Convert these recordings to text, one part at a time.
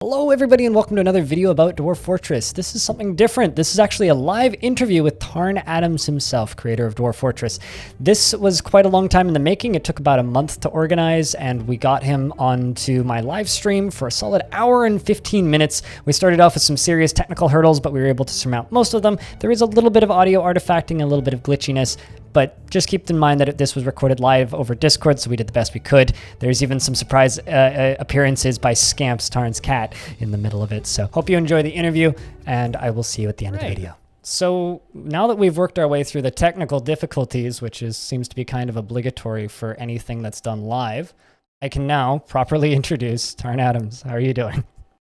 Hello everybody and welcome to another video about Dwarf Fortress. This is something different. This is actually a live interview with Tarn himself, creator of Dwarf Fortress. This was quite a long time in the making. It took about a month to organize and we got him onto my live stream for a solid hour and 15 minutes. We started off with some serious technical hurdles, but we were able to surmount most of them. There is a little bit of audio artifacting, a little bit of glitchiness, but just keep in mind that this was recorded live over Discord, so we did the best we could. There's even some surprise appearances by Scamps, Tarn's cat, in the middle of it. So hope you enjoy the interview, and I will see you at the end of the video. So now that we've worked our way through the technical difficulties, which seems to be kind of obligatory for anything that's done live, I can now properly introduce Tarn Adams. How are you doing?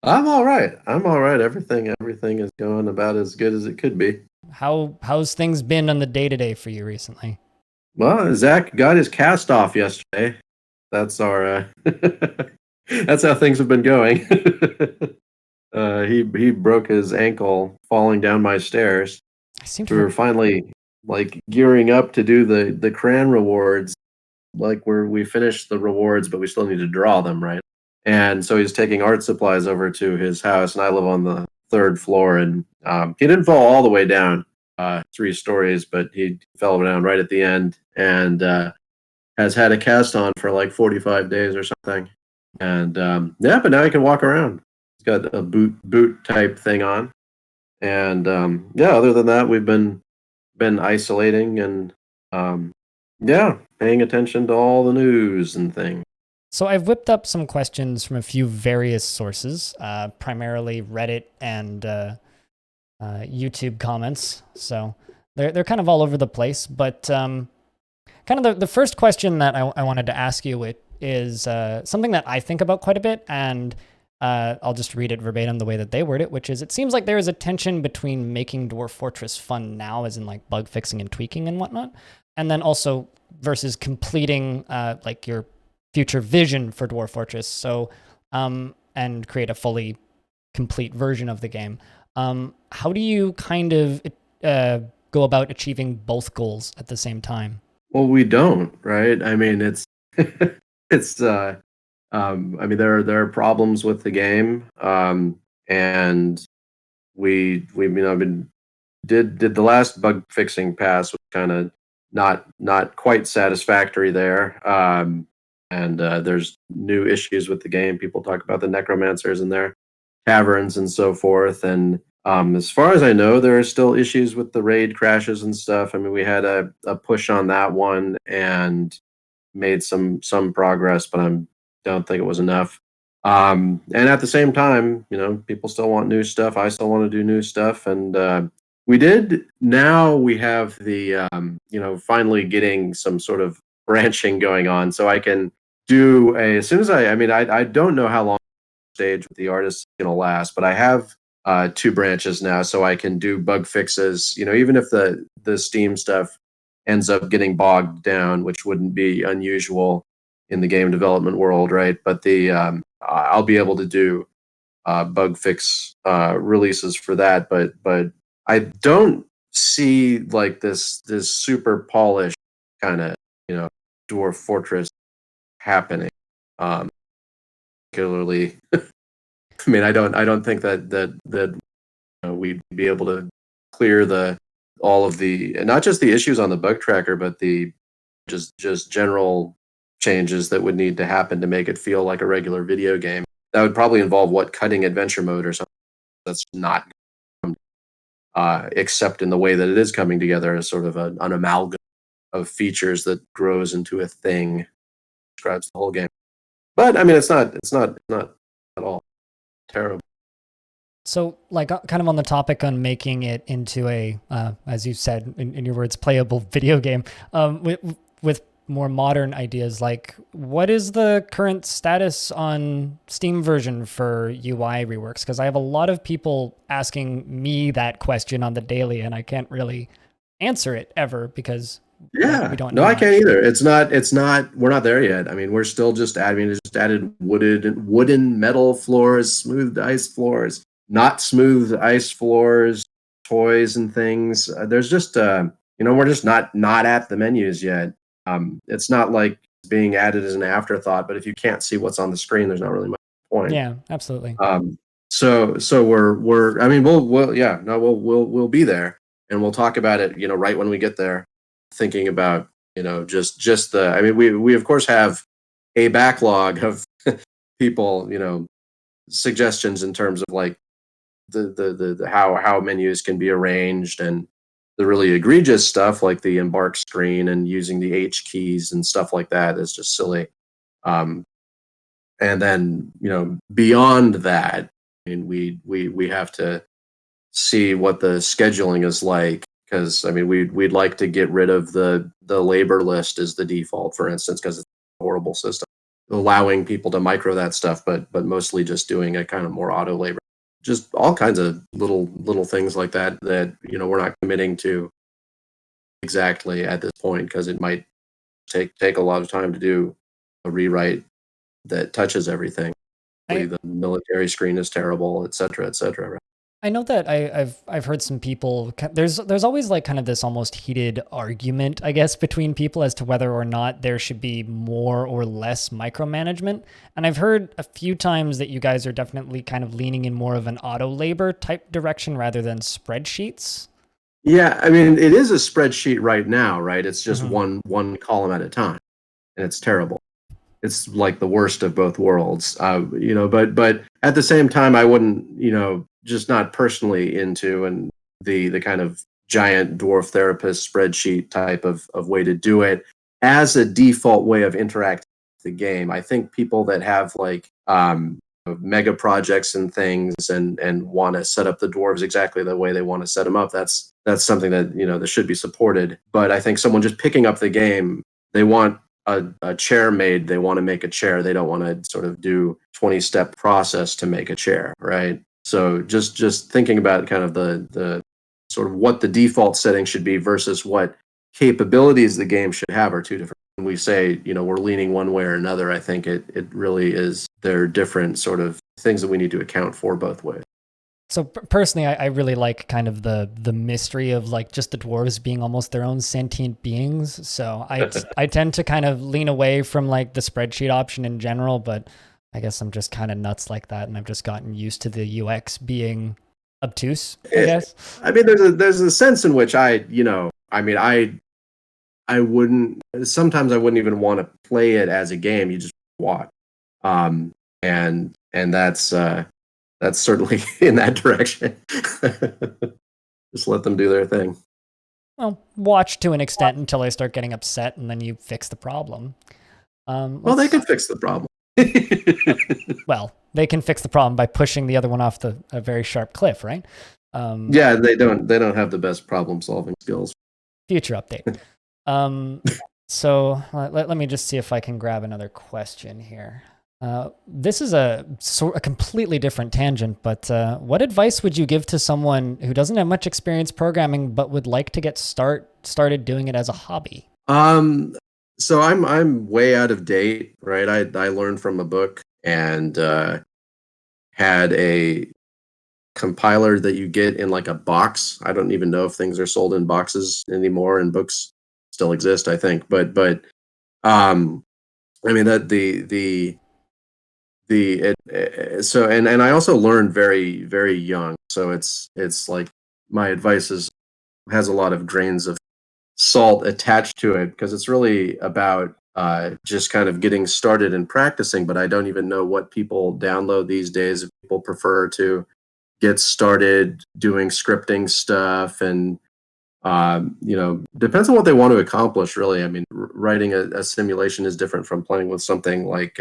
I'm all right. Everything is going about as good as it could be. How's things been on the day-to-day for you recently? Well, Zach got his cast off yesterday. That's our that's how things have been going. He broke his ankle falling down my stairs. We were finally gearing up to do the cran rewards. We finished the rewards, but we still need to draw them, right? And so he's taking art supplies over to his house, and I live on the third floor, and he didn't fall all the way down 3 stories, but he fell down right at the end, and has had a cast on for like 45 days or something. And yeah, but now he can walk around. He's got a boot type thing on, and yeah. Other than that, we've been isolating and yeah, paying attention to all the news and things. So I've whipped up some questions from a few various sources, primarily Reddit and YouTube comments. So they're kind of all over the place. But kind of the first question that I wanted to ask you is something that I think about quite a bit, and I'll just read it verbatim the way that they word it, which is, it seems like there is a tension between making Dwarf Fortress fun now, as in like bug fixing and tweaking and whatnot, and then also versus completing like your future vision for Dwarf Fortress, so and create a fully complete version of the game. How do you kind of go about achieving both goals at the same time? Well, we don't, right? I mean, it's it's I mean, there are problems with the game, and we did the last bug fixing pass was kind of not quite satisfactory there. And there's new issues with the game. People talk about the necromancers and their caverns and so forth. And as far as I know, there are still issues with the raid crashes and stuff. I mean, we had a push on that one and made some progress, but I don't think it was enough. And at the same time, people still want new stuff. I still want to do new stuff, and we did. Now we have the finally getting some sort of branching going on, so I can do as soon as I don't know how long the stage with the artist is going to last, but I have 2 branches now, so I can do bug fixes. Even if the Steam stuff ends up getting bogged down, which wouldn't be unusual in the game development world, right? But I'll be able to do bug fix releases for that, but I don't see like this super polished kind of Dwarf Fortress happening. Particularly, I mean, I don't think that we'd be able to clear all of the, not just the issues on the bug tracker, but the just general changes that would need to happen to make it feel like a regular video game. That would probably involve cutting adventure mode or something that's not except in the way that it is coming together as sort of an amalgam of features that grows into a thing, describes the whole game. But I mean, it's not at all terrible. So, like, kind of on the topic on making it into a, as you said in your words, playable video game, with more modern ideas, like, what is the current status on Steam version for UI reworks? Because I have a lot of people asking me that question on the daily, and I can't really answer it ever because we don't know. No, I can't either. It's not. We're not there yet. I mean, we're still just added wooden metal floors, smoothed ice floors, not smooth ice floors, toys and things. There's just we're just not at the menus yet. It's not like it's being added as an afterthought, but if you can't see what's on the screen, there's not really much point. Yeah, absolutely. So we're I mean we'll yeah no we'll be there, and we'll talk about it, right when we get there, thinking about, just the, I mean, we of course have a backlog of people, suggestions in terms of like the how menus can be arranged, and the really egregious stuff like the embark screen and using the H keys and stuff like that is just silly. Um, and then, beyond that, I mean, we have to see what the scheduling is like, because I mean we'd like to get rid of the labor list as the default, for instance, because it's a horrible system, allowing people to micro that stuff, but mostly just doing a kind of more auto labor, just all kinds of little things like that we're not committing to exactly at this point, because it might take a lot of time to do a rewrite that touches everything. I The military screen is terrible, et cetera, et cetera. Right? I know that I've heard some people. There's always like kind of this almost heated argument, I guess, between people as to whether or not there should be more or less micromanagement. And I've heard a few times that you guys are definitely kind of leaning in more of an auto labor type direction rather than spreadsheets. Yeah, I mean, it is a spreadsheet right now, right? It's just Hmm. one column at a time, and it's terrible. It's like the worst of both worlds, but at the same time, I wouldn't, just not personally into and the kind of giant dwarf therapist spreadsheet type of way to do it as a default way of interacting with the game. I think people that have like mega projects and things, and want to set up the dwarves exactly the way they want to set them up, that's something that, that should be supported. But I think someone just picking up the game, they want a chair made, they want to make a chair, they don't want to sort of do 20-step process to make a chair, right? So just thinking about kind of the sort of what the default setting should be versus what capabilities the game should have are two different. When we say, we're leaning one way or another, I think it really is, they're different sort of things that we need to account for both ways. So personally, I really like kind of the mystery of like just the dwarves being almost their own sentient beings. So I tend to kind of lean away from like the spreadsheet option in general, but I guess I'm just kind of nuts like that, and I've just gotten used to the UX being obtuse, I guess. I mean, there's a sense in which I mean, I wouldn't, sometimes I wouldn't even want to play it as a game. You just watch. Um, and that's certainly in that direction. Just let them do their thing. Well, watch to an extent until I start getting upset, and then you fix the problem. Well, they can fix the problem. Well, they can fix the problem by pushing the other one off a very sharp cliff, right? Yeah, they don't have the best problem solving skills. Future update. So let me just see if I can grab another question here. This is a completely different tangent, but what advice would you give to someone who doesn't have much experience programming but would like to get started doing it as a hobby? So I'm way out of date, right? I learned from a book, and had a compiler that you get in like a box. I don't even know if things are sold in boxes anymore, and books still exist, I think. Um, I mean that so, and I also learned very very young, so it's like my advice has a lot of grains of salt attached to it, because it's really about just kind of getting started and practicing. But I don't even know what people download these days. If people prefer to get started doing scripting stuff, and depends on what they want to accomplish, really. I mean, writing a simulation is different from playing with something like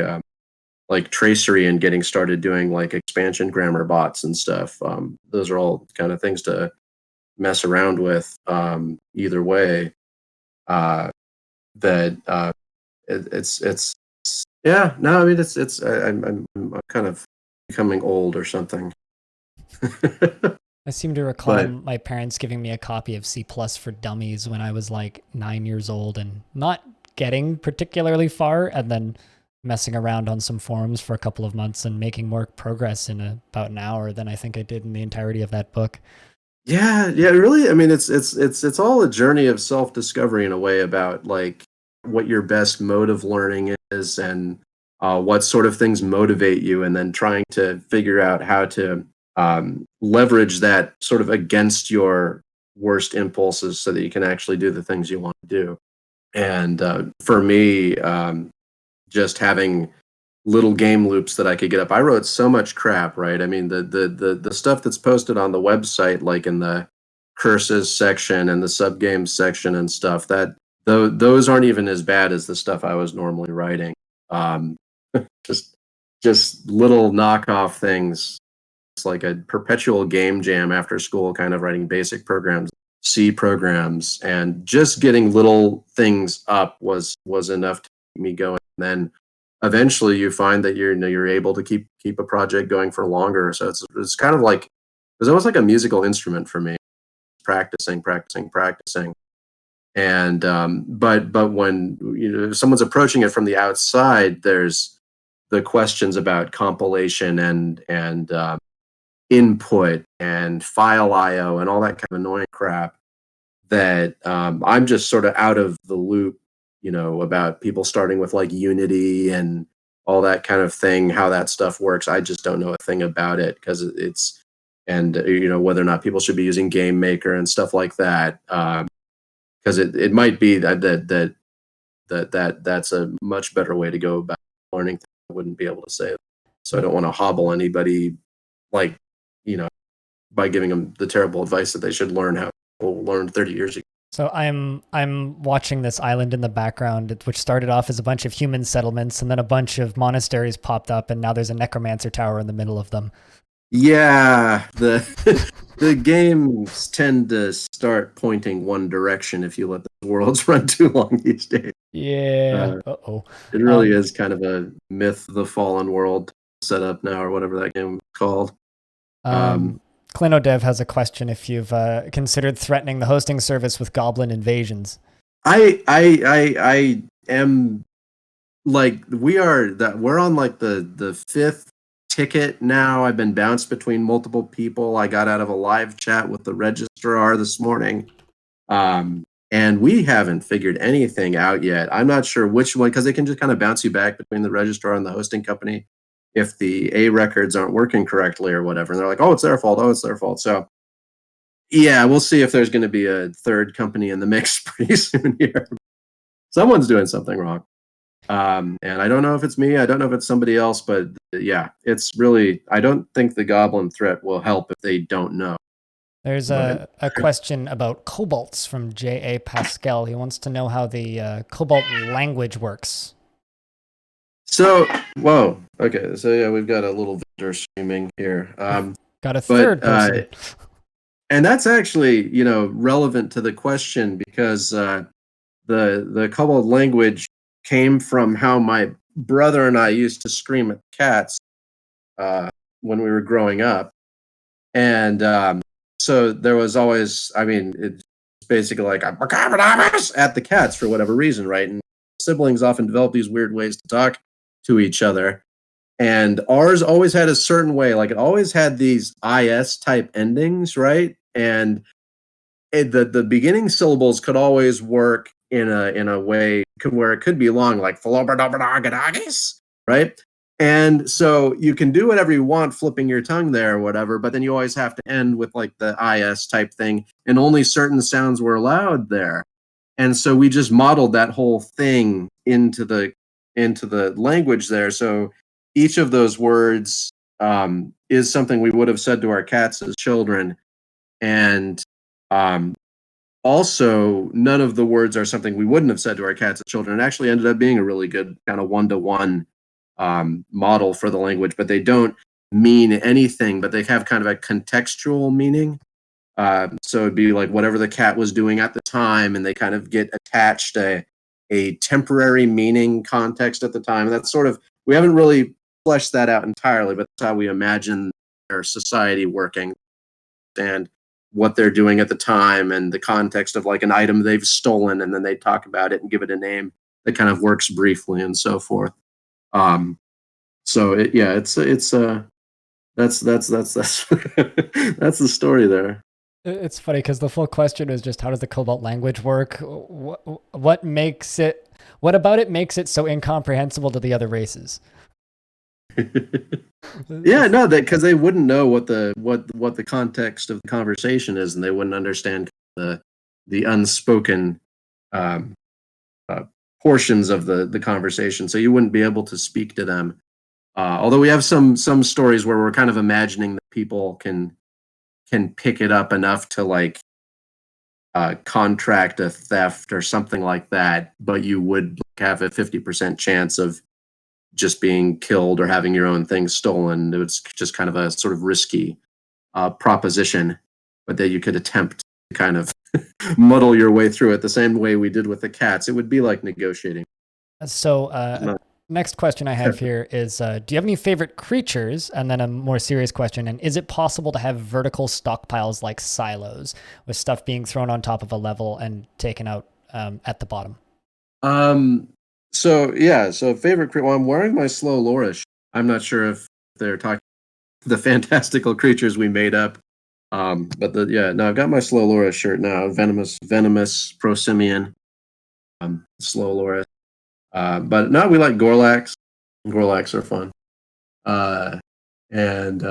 tracery and getting started doing like expansion grammar bots and stuff. Those are all kind of things to mess around with, either way. uh, that it's yeah, no, I mean, I'm kind of becoming old or something. I seem to recall But my parents giving me a copy of C Plus for Dummies when I was like 9 years old and not getting particularly far, and then messing around on some forums for a couple of months and making more progress in about an hour than I think I did in the entirety of that book. yeah, really, I mean, it's all a journey of self-discovery in a way, about like what your best mode of learning is, and what sort of things motivate you, and then trying to figure out how to leverage that sort of against your worst impulses so that you can actually do the things you want to do. And for me, just having little game loops that I could get up. I wrote so much crap, right? I mean, the stuff that's posted on the website, like in the curses section and the sub games section and stuff, that those aren't even as bad as the stuff I was normally writing. Um, just just little knockoff things. It's like a perpetual game jam after school, kind of writing basic programs, C programs, and just getting little things up was enough to keep me going. And then eventually you find that you're able to keep a project going for longer. So it's kind of like it was almost like a musical instrument for me, practicing. And but when if someone's approaching it from the outside, there's the questions about compilation and input and file IO and all that kind of annoying crap that I'm just sort of out of the loop, about people starting with like Unity and all that kind of thing, how that stuff works. I just don't know a thing about it because it's, and whether or not people should be using Game Maker and stuff like that, because it might be that's a much better way to go about learning things. I wouldn't be able to say it. So I don't want to hobble anybody, like, by giving them the terrible advice that they should learn how people learned 30 years ago. So I'm watching this island in the background, which started off as a bunch of human settlements, and then a bunch of monasteries popped up, and now there's a necromancer tower in the middle of them. Yeah, the games tend to start pointing one direction if you let the worlds run too long these days. Yeah. Uh-oh. It really is kind of a myth, the fallen world set up now, or whatever that game is called. Clinodev has a question if you've considered threatening the hosting service with goblin invasions. I am, like, we're on like the fifth ticket now. I've been bounced between multiple people. I got out of a live chat with the registrar this morning. And we haven't figured anything out yet. I'm not sure which one, because they can just kind of bounce you back between the registrar and the hosting company if the A records aren't working correctly or whatever. And they're like, oh, it's their fault. Oh, it's their fault. So yeah, we'll see if there's going to be a third company in the mix pretty soon here. Someone's doing something wrong. And I don't know if it's me. I don't know if it's somebody else. But yeah, it's really, I don't think the goblin threat will help if they don't know. There's a question about kobolds from J.A. Pascal. He wants to know how the kobold language works. So, whoa. Okay, so yeah, we've got a little visitor streaming here. Got a third person. And that's actually, relevant to the question because the Kobold language came from how my brother and I used to scream at cats when we were growing up. And so there was always, it's basically like, at the cats for whatever reason, right? And siblings often develop these weird ways to talk to each other. And ours always had a certain way, like it always had these IS type endings, right? And the beginning syllables could always work in a way where it could be long, like right? And so you can do whatever you want, flipping your tongue there or whatever, but then you always have to end with like the IS type thing, and only certain sounds were allowed there. And so we just modeled that whole thing into the language there. So each of those words is something we would have said to our cats as children, and also none of the words are something we wouldn't have said to our cats as children. It actually ended up being a really good kind of one-to-one model for the language, but they don't mean anything, but they have kind of a contextual meaning. So it'd be like whatever the cat was doing at the time, and they kind of get attached a temporary meaning context at the time. And that's sort of, we haven't really fleshed that out entirely, but that's how we imagine their society working and what they're doing at the time and the context of like an item they've stolen, and then they talk about it and give it a name that kind of works briefly and so forth. So it's that's that's the story there. It's funny because the full question is just how does the Cobalt language work? What makes it? What about it makes it so incomprehensible to the other races? Yeah, no, that because they wouldn't know what the context of the conversation is, and they wouldn't understand the unspoken um, uh, portions of the conversation. So you wouldn't be able to speak to them. Although we have some stories where we're kind of imagining that people can pick it up enough to like contract a theft or something like that, but you would have a 50% chance of just being killed or having your own things stolen. It was just kind of a sort of risky proposition, but that you could attempt to kind of muddle your way through it the same way we did with the cats. It would be like negotiating. So, Not- next question I have here is, do you have any favorite creatures? And then a more serious question, and is it possible to have vertical stockpiles like silos with stuff being thrown on top of a level and taken out at the bottom? So yeah, so favorite creature. Well, I'm wearing my slow Lorish. I'm not sure if they're talking the fantastical creatures we made up. But no, I've got my slow Lorish shirt now. Venomous Prosimian, slow Lorish. But no, we like Gorlax. Gorlax are fun. And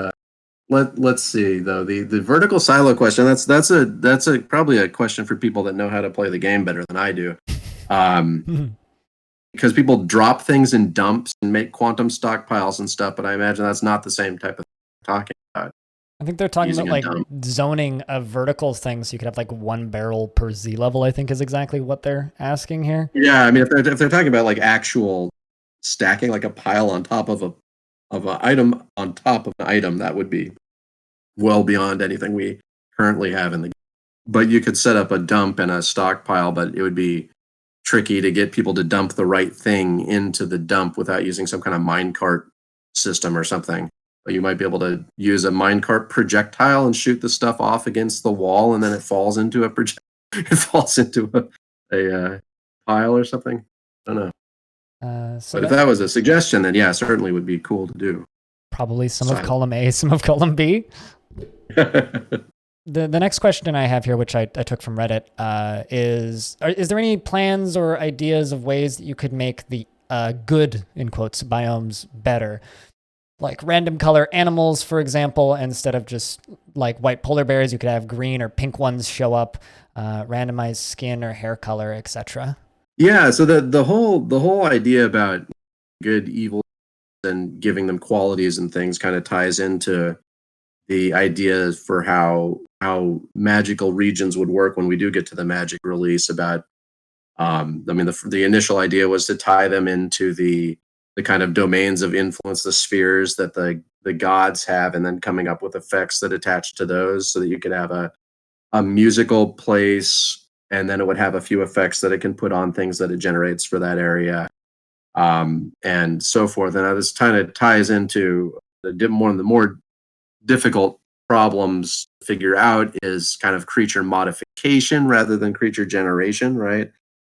let's see though the vertical silo question. That's a probably a question for people that know how to play the game better than I do. Because people drop things in dumps and make quantum stockpiles and stuff, but I imagine that's not the same type of thing we're talking about. I think they're talking Using about a like dump. zoning of vertical things. So you could have like one barrel per Z level, I think is exactly what they're asking here. Yeah, I mean, if they're talking about like actual stacking, like a pile on top of a item on top of an item, that would be well beyond anything we currently have in the game. But you could set up a dump and a stockpile, but it would be tricky to get people to dump the right thing into the dump without using some kind of minecart system or something. But you might be able to use a minecart projectile and shoot the stuff off against the wall, and then it falls into it falls into a pile or something. I don't know. So But if that that was a suggestion, then yeah, certainly would be cool to do. probably some of Silent. column A, some of column B. The next question I have here, which I took from Reddit, is there any plans or ideas of ways that you could make the good, in quotes, biomes better? Like random color animals, for example, instead of just like white polar bears, you could have green or pink ones show up, randomized skin or hair color, etc. Yeah, so the whole idea about good, evil, and giving them qualities and things kind of ties into the ideas for how magical regions would work when we do get to the magic release. About I mean, the initial idea was to tie them into the kind of domains of influence, the spheres that the gods have, and then coming up with effects that attach to those, so that you could have a musical place, and then it would have a few effects that it can put on things that it generates for that area, and so forth. And this kind of ties into one of the more difficult problems to figure out is kind of creature modification rather than creature generation, right?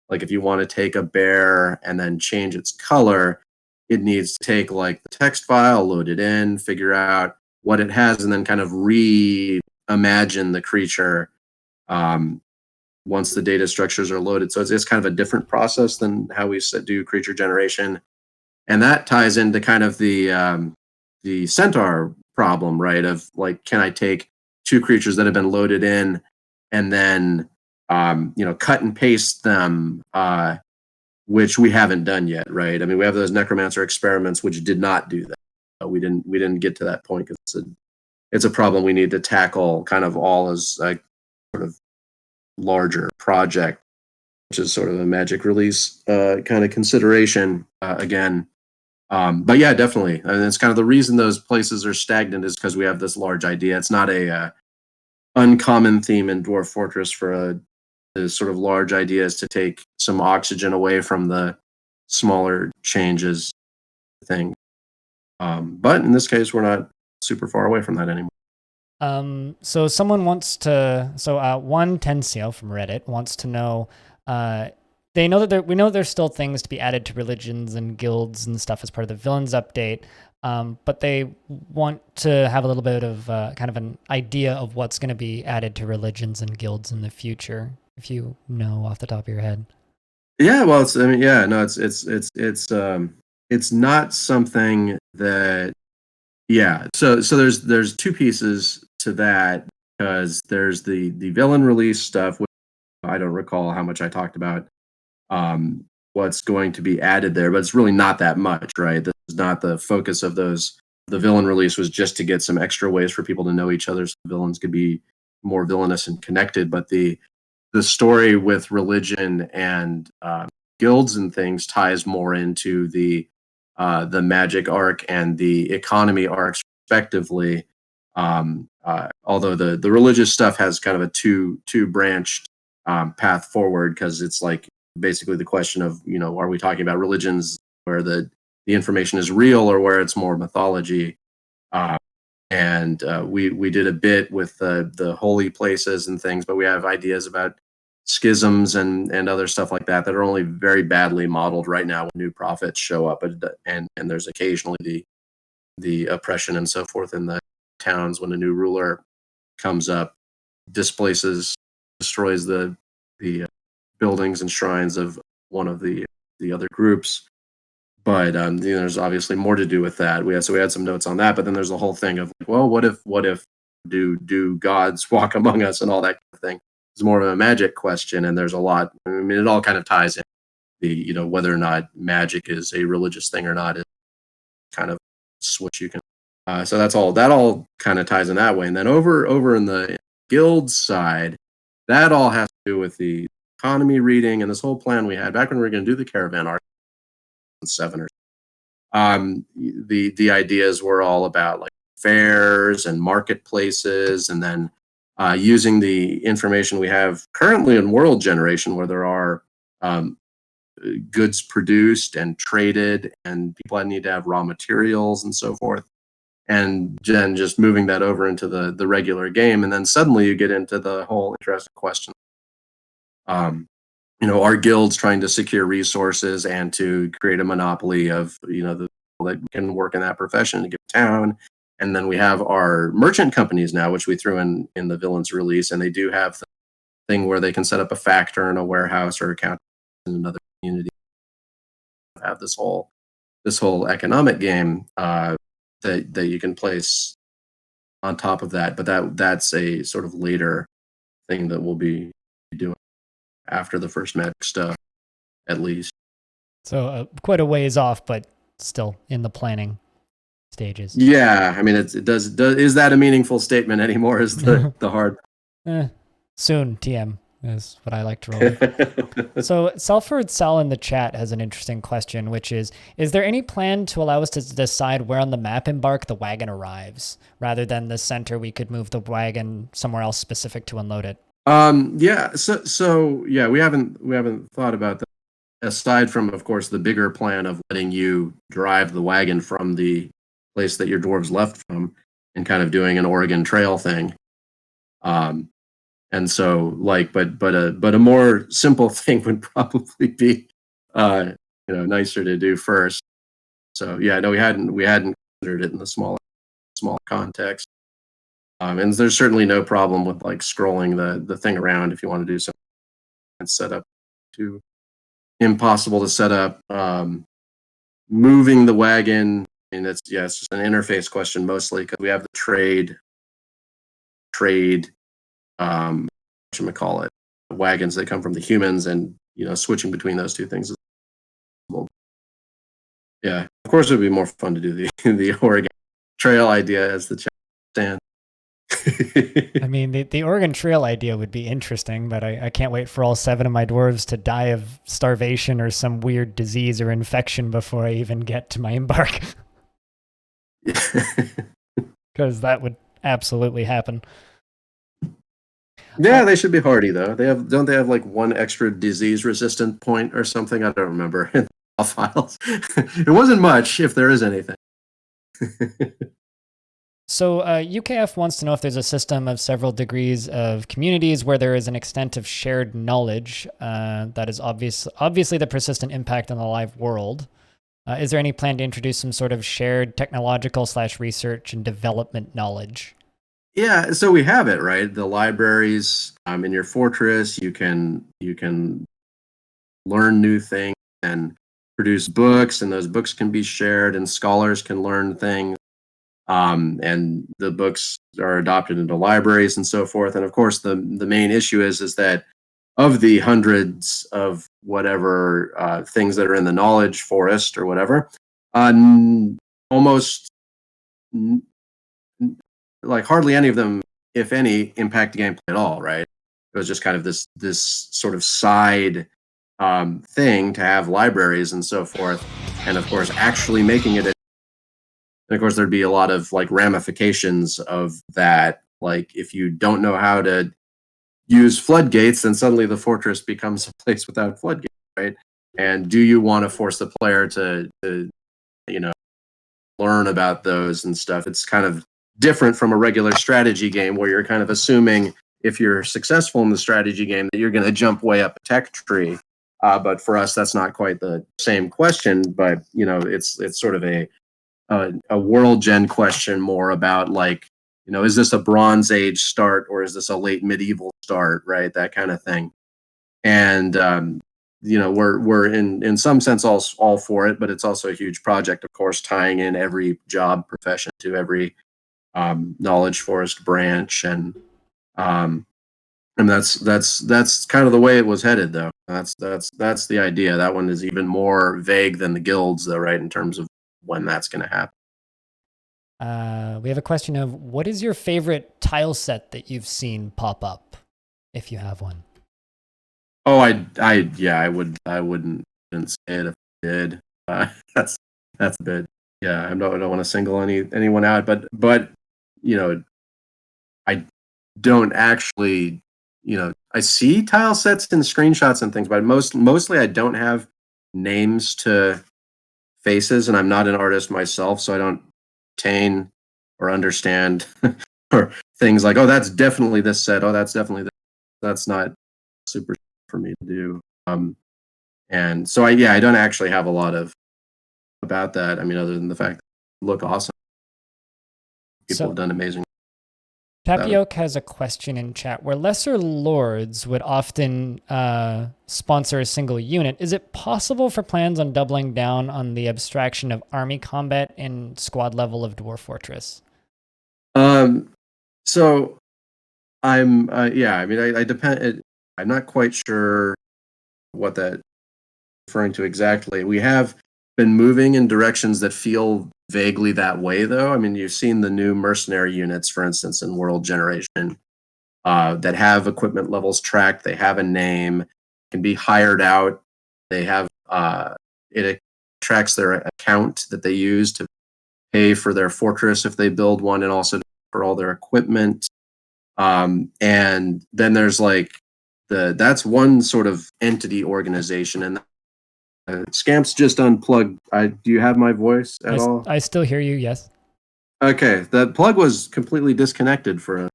Like if you want to take a bear and then change its color, it needs to take like the text file, load it in, figure out what it has, and then kind of reimagine the creature um, once the data structures are loaded. So it's kind of a different process than how we do creature generation, and that ties into kind of the centaur problem, right? Of like, can I take two creatures that have been loaded in and then cut and paste them, which we haven't done yet, right? I mean, we have those necromancer experiments which did not do that. We didn't get to that point because it's a problem we need to tackle kind of all as a sort of larger project, which is sort of a magic release kind of consideration again. But yeah, definitely. And it's kind of the reason those places are stagnant is because we have this large idea. It's not a uncommon theme in Dwarf Fortress for a sort of large ideas to take some oxygen away from the smaller changes thing. But in this case, we're not super far away from that anymore. So someone wants to, one Tensio from Reddit wants to know, they know that we know there's still things to be added to religions and guilds and stuff as part of the villains update. but they want to have a little bit of kind of an idea of what's going to be added to religions and guilds in the future, if you know off the top of your head. Yeah, well, it's I mean, yeah, no, it's not something that yeah. So there's two pieces to that because there's the villain release stuff, which I don't recall how much I talked about what's going to be added there, but it's really not that much, right? This is not the focus of those. The villain release was just to get some extra ways for people to know each other so villains could be more villainous and connected. But the story with religion and guilds and things ties more into the magic arc and the economy arcs respectively. Although the religious stuff has kind of a two branched path forward because it's like basically the question of are we talking about religions where the information is real or where it's more mythology. And we did a bit with the holy places and things, but we have ideas about schisms and other stuff like that are only very badly modeled right now when new prophets show up, and there's occasionally the oppression and so forth in the towns when a new ruler comes up, displaces, destroys the buildings and shrines of one of the other groups. But there's obviously more to do with that. We had some notes on that, but then there's the whole thing of like, well, what if do gods walk among us and all that kind of thing. It's more of a magic question, and there's a lot. I mean, it all kind of ties in the whether or not magic is a religious thing or not is kind of switch you can. So that all kind of ties in that way, and then over in the guild side, that all has to do with the economy reading and this whole plan we had back when we were going to do the caravan arc 7 or the ideas were all about like fairs and marketplaces, and then using the information we have currently in world generation where there are goods produced and traded and people need to have raw materials and so forth, and then just moving that over into the regular game, and then suddenly you get into the whole interesting question. Our guilds trying to secure resources and to create a monopoly of the people that can work in that profession to give town. And then we have our merchant companies now, which we threw in the villains release, and they do have the thing where they can set up a factor in a warehouse or account in another community. Have this whole economic game that you can place on top of that, but that's a sort of later thing that we'll be doing after the first magic stuff, at least. So quite a ways off, but still in the planning stages. Yeah, I mean, it does. Is that a meaningful statement anymore? Is the hard? Soon, TM is what I like to roll with. So Selford Sal in the chat has an interesting question, which is there any plan to allow us to decide where on the map embark the wagon arrives, rather than the center? We could move the wagon somewhere else specific to unload it. Yeah. So yeah, we haven't thought about that. Aside from, of course, the bigger plan of letting you drive the wagon from the place that your dwarves left from, and kind of doing an Oregon Trail thing. And so, but a more simple thing would probably be, nicer to do first. So yeah, no, we hadn't considered it in the small context. And there's certainly no problem with like scrolling the thing around if you want to do something and set up too impossible to set up. Moving the wagon, and it's just an interface question mostly because we have the trade whatchamacallit, wagons that come from the humans, and switching between those two things is possible. Yeah, of course it would be more fun to do the Oregon Trail idea as the stand. I mean, the Oregon Trail idea would be interesting, but I can't wait for all 7 of my dwarves to die of starvation or some weird disease or infection before I even get to my embark. Because that would absolutely happen. Yeah, they should be hardy though. Don't they have like one extra disease resistant point or something? I don't remember in the files. It wasn't much, if there is anything. So UKF wants to know if there's a system of several degrees of communities where there is an extent of shared knowledge that is obviously the persistent impact on the live world. Is there any plan to introduce some sort of shared technological / research and development knowledge? Yeah, so we have it, right? The libraries in your fortress, you can learn new things and produce books, and those books can be shared, and scholars can learn things. And the books are adopted into libraries and so forth. And of course, the main issue is that of the hundreds of whatever things that are in the knowledge forest or whatever, uh, almost like hardly any of them, if any, impact the gameplay at all. Right? It was just kind of this sort of side thing to have libraries and so forth, and of course, actually making it. And of course, there'd be a lot of like ramifications of that. Like if you don't know how to use floodgates, then suddenly the fortress becomes a place without floodgates, right? And do you want to force the player to you know learn about those and stuff? It's kind of different from a regular strategy game where you're kind of assuming if you're successful in the strategy game that you're going to jump way up a tech tree. But for us, that's not quite the same question. But it's sort of a world gen question more about like is this a Bronze Age start or is this a late medieval start, right? That kind of thing. And we're in some sense all for it, but it's also a huge project, of course, tying in every job profession to every knowledge forest branch, and that's kind of the way it was headed, though. That's the idea. That one is even more vague than the guilds, though, right? In terms of when that's going to happen. We have a question of what is your favorite tile set that you've seen pop up, if you have one? Oh, I wouldn't say it if I did. That's a bit. Yeah, I don't want to single anyone out, but you know, I don't actually, I see tile sets and screenshots and things, but mostly I don't have names to faces, and I'm not an artist myself, so I don't attain or understand or things like, oh, that's definitely this set. Oh, that's definitely this. That's not super for me to do. And so I don't actually have a lot of about that. I mean, other than the fact that they look awesome. People have done amazing. Tapioca has a question in chat where lesser lords would often sponsor a single unit. Is it possible for plans on doubling down on the abstraction of army combat in squad level of Dwarf Fortress? So I'm yeah. I mean, I depend. I'm not quite sure what that referring to exactly. We have been moving in directions that feel vaguely that way, though. I mean, you've seen the new mercenary units, for instance, in World Generation, that have equipment levels tracked. They have a name, can be hired out. They have it tracks their account that they use to pay for their fortress if they build one, and also for all their equipment. And then there's like that's one sort of entity organization, and Scamps just unplugged. Do you have my voice at all? I still hear you, yes. Okay, that plug was completely disconnected for a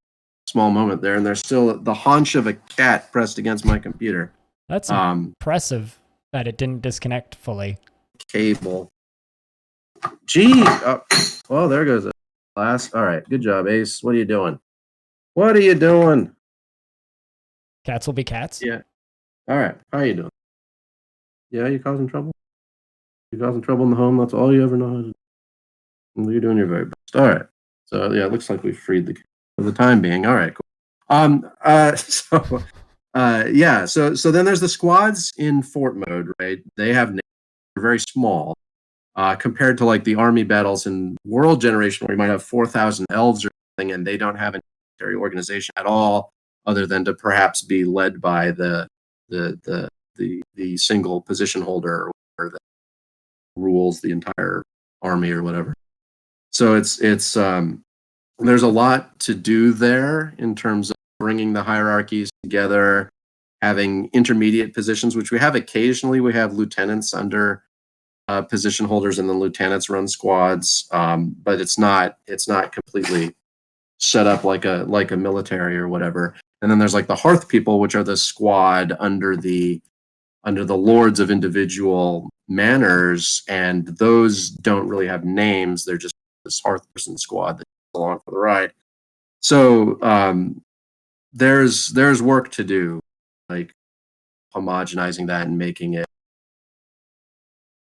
small moment there, and there's still the haunch of a cat pressed against my computer. That's impressive that it didn't disconnect fully. Cable. Gee, well, there goes the class. All right, good job, Ace. What are you doing? What are you doing? Cats will be cats? Yeah. All right, how are you doing? Yeah, you causing trouble? You causing trouble in the home? That's all you ever know how to do. Well, you're doing your very best. All right. So yeah, it looks like we freed the cat for the time being. All right, cool. Yeah. So then there's the squads in fort mode, right? They have names. They're very small compared to like the army battles in World Generation, where you might have 4,000 elves or something, and they don't have a military organization at all, other than to perhaps be led by the single position holder or that rules the entire army or whatever. So it's there's a lot to do there in terms of bringing the hierarchies together, having intermediate positions, which we have occasionally. We have lieutenants under position holders, and then lieutenants run squads, but it's not completely set up like a military or whatever. And then there's like the hearth people, which are the squad under the lords of individual manors, and those don't really have names. They're just this Hearth person squad that's along for the ride. So there's work to do, like homogenizing that and making it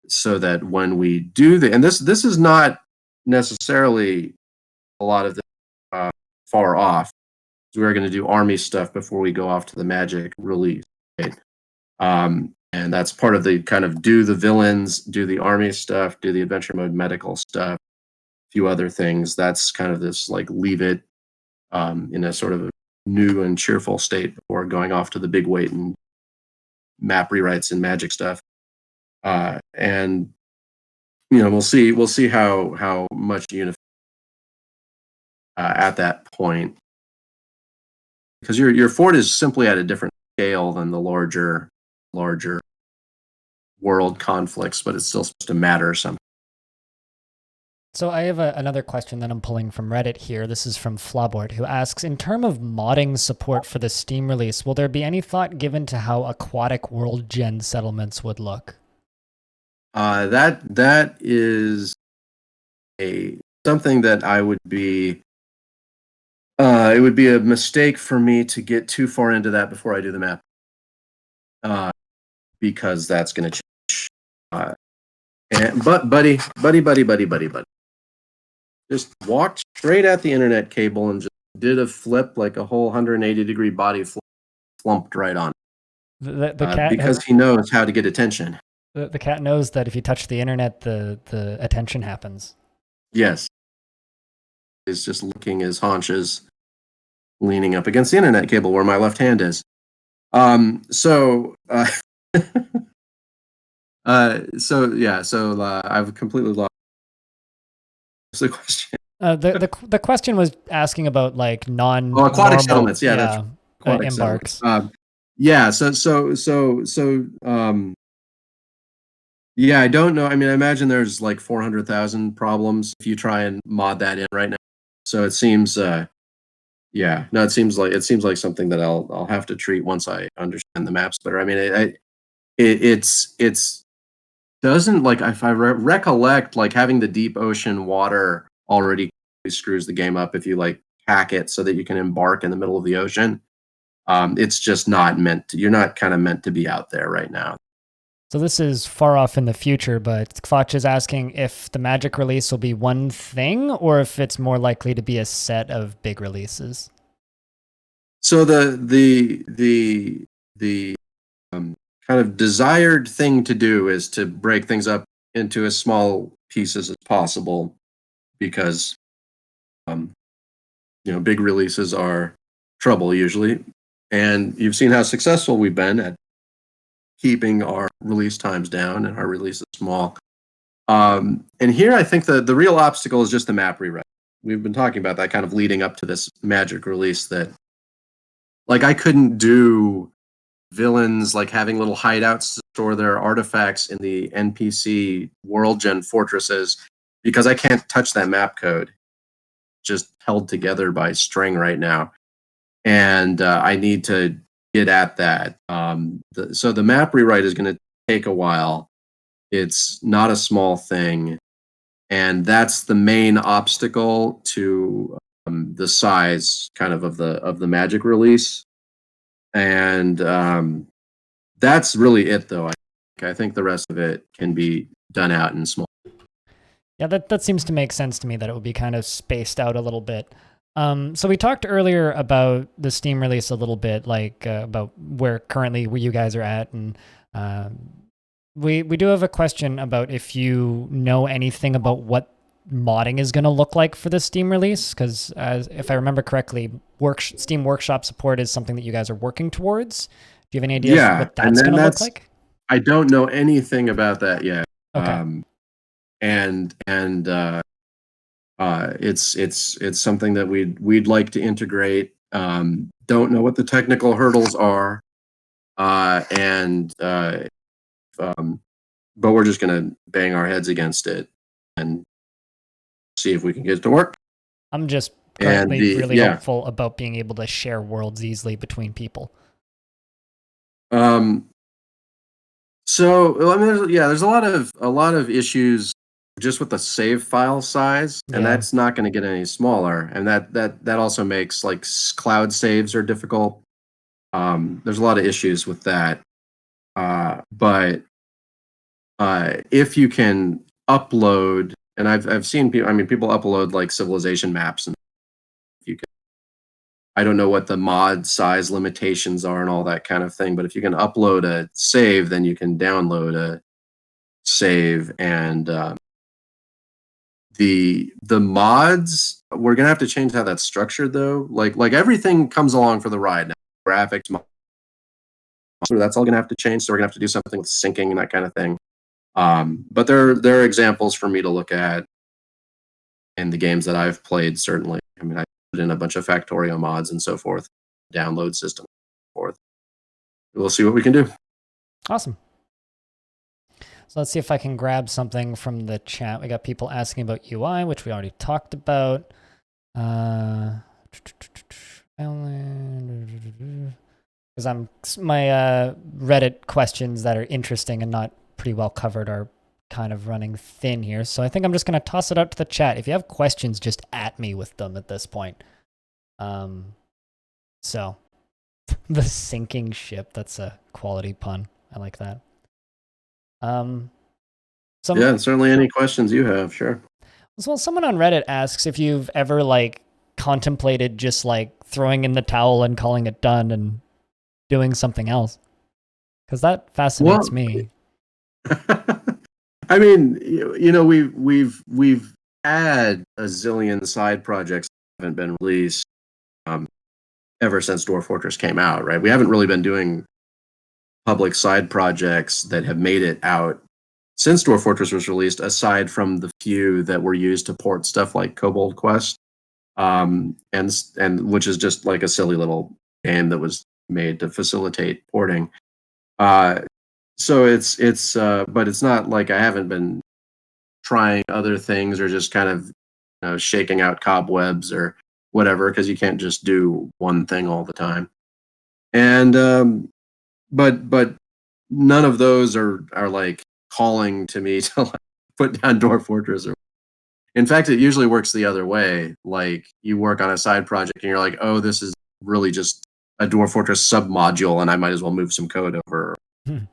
so that when we do and this is not necessarily a lot of this far off. We're going to do army stuff before we go off to the magic release. Right? And that's part of the kind of do the villains, do the army stuff, do the adventure mode medical stuff, a few other things. That's kind of this like leave it in a sort of a new and cheerful state before going off to the big weight and map rewrites and magic stuff. And we'll see how much unify at that point, because your fort is simply at a different scale than the larger world conflicts, but it's still supposed to matter somehow. So I have another question that I'm pulling from Reddit here. This is from Flabort, who asks, in terms of modding support for the Steam release, will there be any thought given to how aquatic world gen settlements would look? That is something that I would be. It would be a mistake for me to get too far into that before I do the map, because that's going to change. But buddy, just walked straight at the internet cable and just did a flip, like a whole 180-degree body flumped right on. The cat because he knows how to get attention. The cat knows that if you touch the internet, the attention happens. Yes. He's just licking his haunches, leaning up against the internet cable where my left hand is. So I've completely lost the question. The question was asking about like aquatic settlements. Yeah, that's aquatic embarks. I don't know. I mean, I imagine there's like 400,000 problems if you try and mod that in right now. So it seems, it seems like something that I'll have to treat once I understand the maps better. I mean, it's doesn't, like, if I recollect, like having the deep ocean water already screws the game up if you like hack it so that you can embark in the middle of the ocean. It's just not you're not kind of meant to be out there right now. So this is far off in the future, but Kvotch is asking if the magic release will be one thing or if it's more likely to be a set of big releases. So the kind of desired thing to do is to break things up into as small pieces as possible, because big releases are trouble usually, and you've seen how successful we've been at keeping our release times down and our releases small. And here I think the real obstacle is just the map rewrite. We've been talking about that kind of leading up to this magic release, that like I couldn't do villains like having little hideouts to store their artifacts in the NPC world gen fortresses, because I can't touch that map code, just held together by string right now. And I need to get at that. So the map rewrite is going to take a while. It's not a small thing, and that's the main obstacle to the size kind of the magic release. And that's really it, though. I think the rest of it can be done out in small. Yeah, that seems to make sense to me, that it would be kind of spaced out a little bit. So we talked earlier about the Steam release a little bit, like about where you guys are at, and we do have a question about if you know anything about what modding is going to look like for the Steam release, because if I remember correctly, Steam Workshop support is something that you guys are working towards. Do you have any ideas what that's going to look like? I don't know anything about that yet. Okay. It's something that we'd like to integrate. Don't know what the technical hurdles are, but we're just gonna bang our heads against it and see if we can get it to work. I'm just currently really hopeful about being able to share worlds easily between people. So I mean, there's a lot of issues just with the save file size, and Yeah. that's not going to get any smaller, and that also makes like cloud saves are difficult. There's a lot of issues with that, but if you can upload, and I've seen people, I mean, people upload like civilization maps, and you can, I don't know what the mod size limitations are and all that kind of thing, but if you can upload a save, then you can download a save, and the mods, we're gonna have to change how that's structured though. Like everything comes along for the ride now. Graphics, that's all gonna have to change. So we're gonna have to do something with syncing and that kind of thing. But there are examples for me to look at in the games that I've played. Certainly, I mean, I put in a bunch of Factorio mods and so forth, download system, and so forth. We'll see what we can do. Awesome. So let's see if I can grab something from the chat. We got people asking about UI, which we already talked about. Because my Reddit questions that are interesting and not pretty well covered are kind of running thin here. So I think I'm just going to toss it out to the chat. If you have questions, just at me with them at this point. So the sinking ship, that's a quality pun. I like that. Yeah, certainly any questions you have, sure. Well, someone on Reddit asks if you've ever like contemplated just like throwing in the towel and calling it done and doing something else, because that fascinates me. I mean, you know, we've had a zillion side projects that haven't been released ever since Dwarf Fortress came out, right? We haven't really been doing public side projects that have made it out since Dwarf Fortress was released, aside from the few that were used to port stuff like Kobold Quest, and which is just like a silly little game that was made to facilitate porting. So but it's not like I haven't been trying other things or just kind of shaking out cobwebs or whatever, because you can't just do one thing all the time. And but none of those are like calling to me to like put down Dwarf Fortress. Or in fact, it usually works the other way. Like you work on a side project and you're like, oh, this is really just a Dwarf Fortress submodule, and I might as well move some code over. And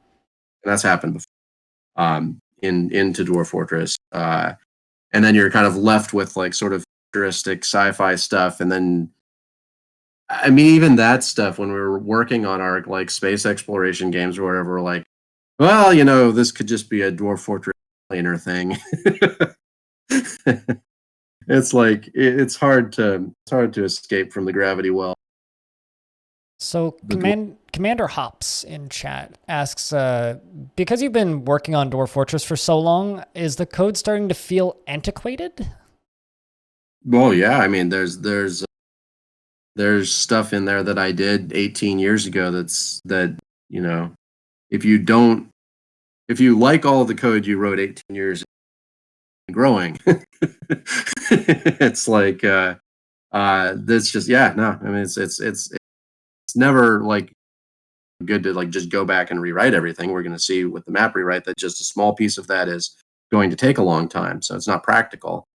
that's happened before into Dwarf Fortress. And then you're kind of left with like sort of futuristic sci-fi stuff, and then I mean, even that stuff when we were working on our like space exploration games or whatever, we're like, well, this could just be a Dwarf Fortress planar thing. It's like it's hard to escape from the gravity well. So Commander Hops in chat asks, because you've been working on Dwarf Fortress for so long, is the code starting to feel antiquated? Well, yeah, I mean, there's stuff in there that I did 18 years ago that if you like all the code you wrote 18 years growing, it's like that's just, yeah, no, I mean, it's never like good to like just go back and rewrite everything. We're going to see with the map rewrite that just a small piece of that is going to take a long time, so it's not practical.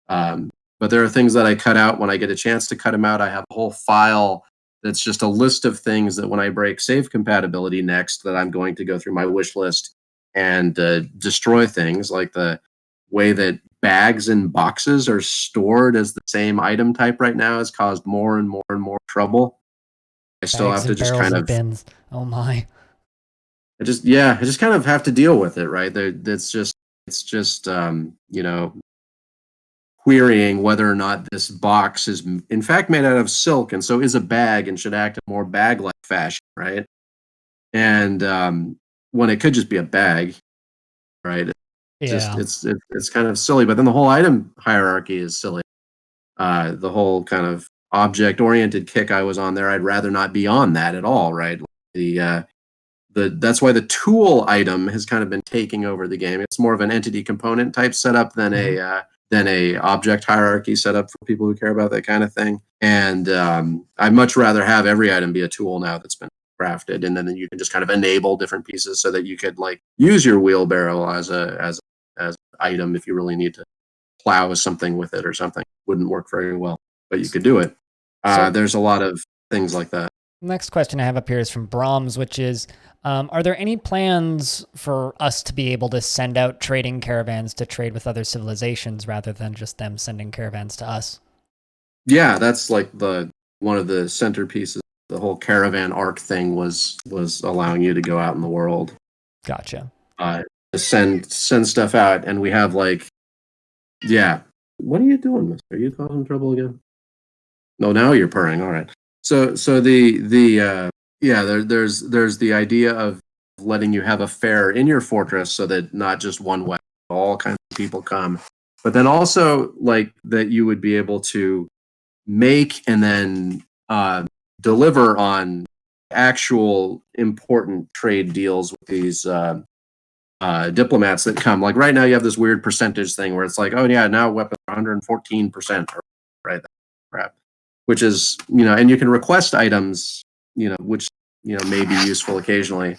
But there are things that I cut out when I get a chance to cut them out. I have a whole file that's just a list of things that when I break save compatibility next, that I'm going to go through my wish list and destroy things, like the way that bags and boxes are stored as the same item type right now has caused more and more and more trouble. I still Bags have to and just barrels kind and of bins. Oh my. I just kind of have to deal with it, right? It's just querying whether or not this box is in fact made out of silk and so is a bag and should act in more bag-like fashion, right? And when it could just be a bag, right? Yeah. It's kind of silly, but then the whole item hierarchy is silly. The whole kind of object-oriented kick I was on there, I'd rather not be on that at all, right? That's why the tool item has kind of been taking over the game. It's more of an entity component type setup than a object hierarchy setup for people who care about that kind of thing. And I'd much rather have every item be a tool now that's been crafted, and then you can just kind of enable different pieces so that you could like use your wheelbarrow as an item if you really need to plow something with it or something. Wouldn't work very well, but you could do it. So There's a lot of things like that. next question I have up here is from Brahms, which is, are there any plans for us to be able to send out trading caravans to trade with other civilizations rather than just them sending caravans to us? Yeah, that's like one of the centerpieces. The whole caravan arc thing was allowing you to go out in the world, Gotcha. send stuff out, and we have like, yeah. What are you doing, mister? Are you causing trouble again? No, now you're purring. All right. So there's the idea of letting you have a fair in your fortress so that not just one way, all kinds of people come, but then also like that you would be able to make and then deliver on actual important trade deals with these diplomats that come. Like right now, you have this weird percentage thing where it's like, oh yeah, now weapons are 114%, right? Crap. Which is, and you can request items, which may be useful occasionally.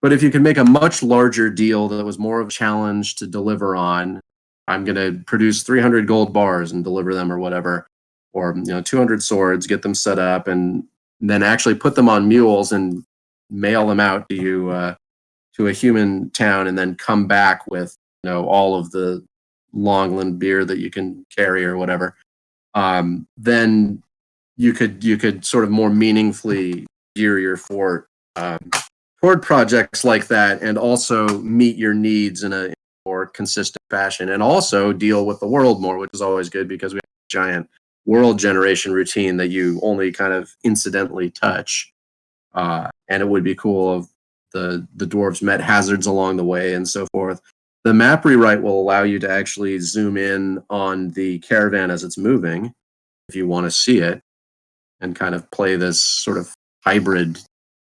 But if you can make a much larger deal that was more of a challenge to deliver on, I'm going to produce 300 gold bars and deliver them or whatever, or 200 swords, get them set up, and then actually put them on mules and mail them out to you to a human town, and then come back with all of the Longland beer that you can carry or whatever. Then you could sort of more meaningfully gear your fort toward projects like that, and also meet your needs in a more consistent fashion, and also deal with the world more, which is always good because we have a giant world generation routine that you only kind of incidentally touch. And it would be cool if the dwarves met hazards along the way and so forth. The map rewrite will allow you to actually zoom in on the caravan as it's moving, if you want to see it, and kind of play this sort of hybrid,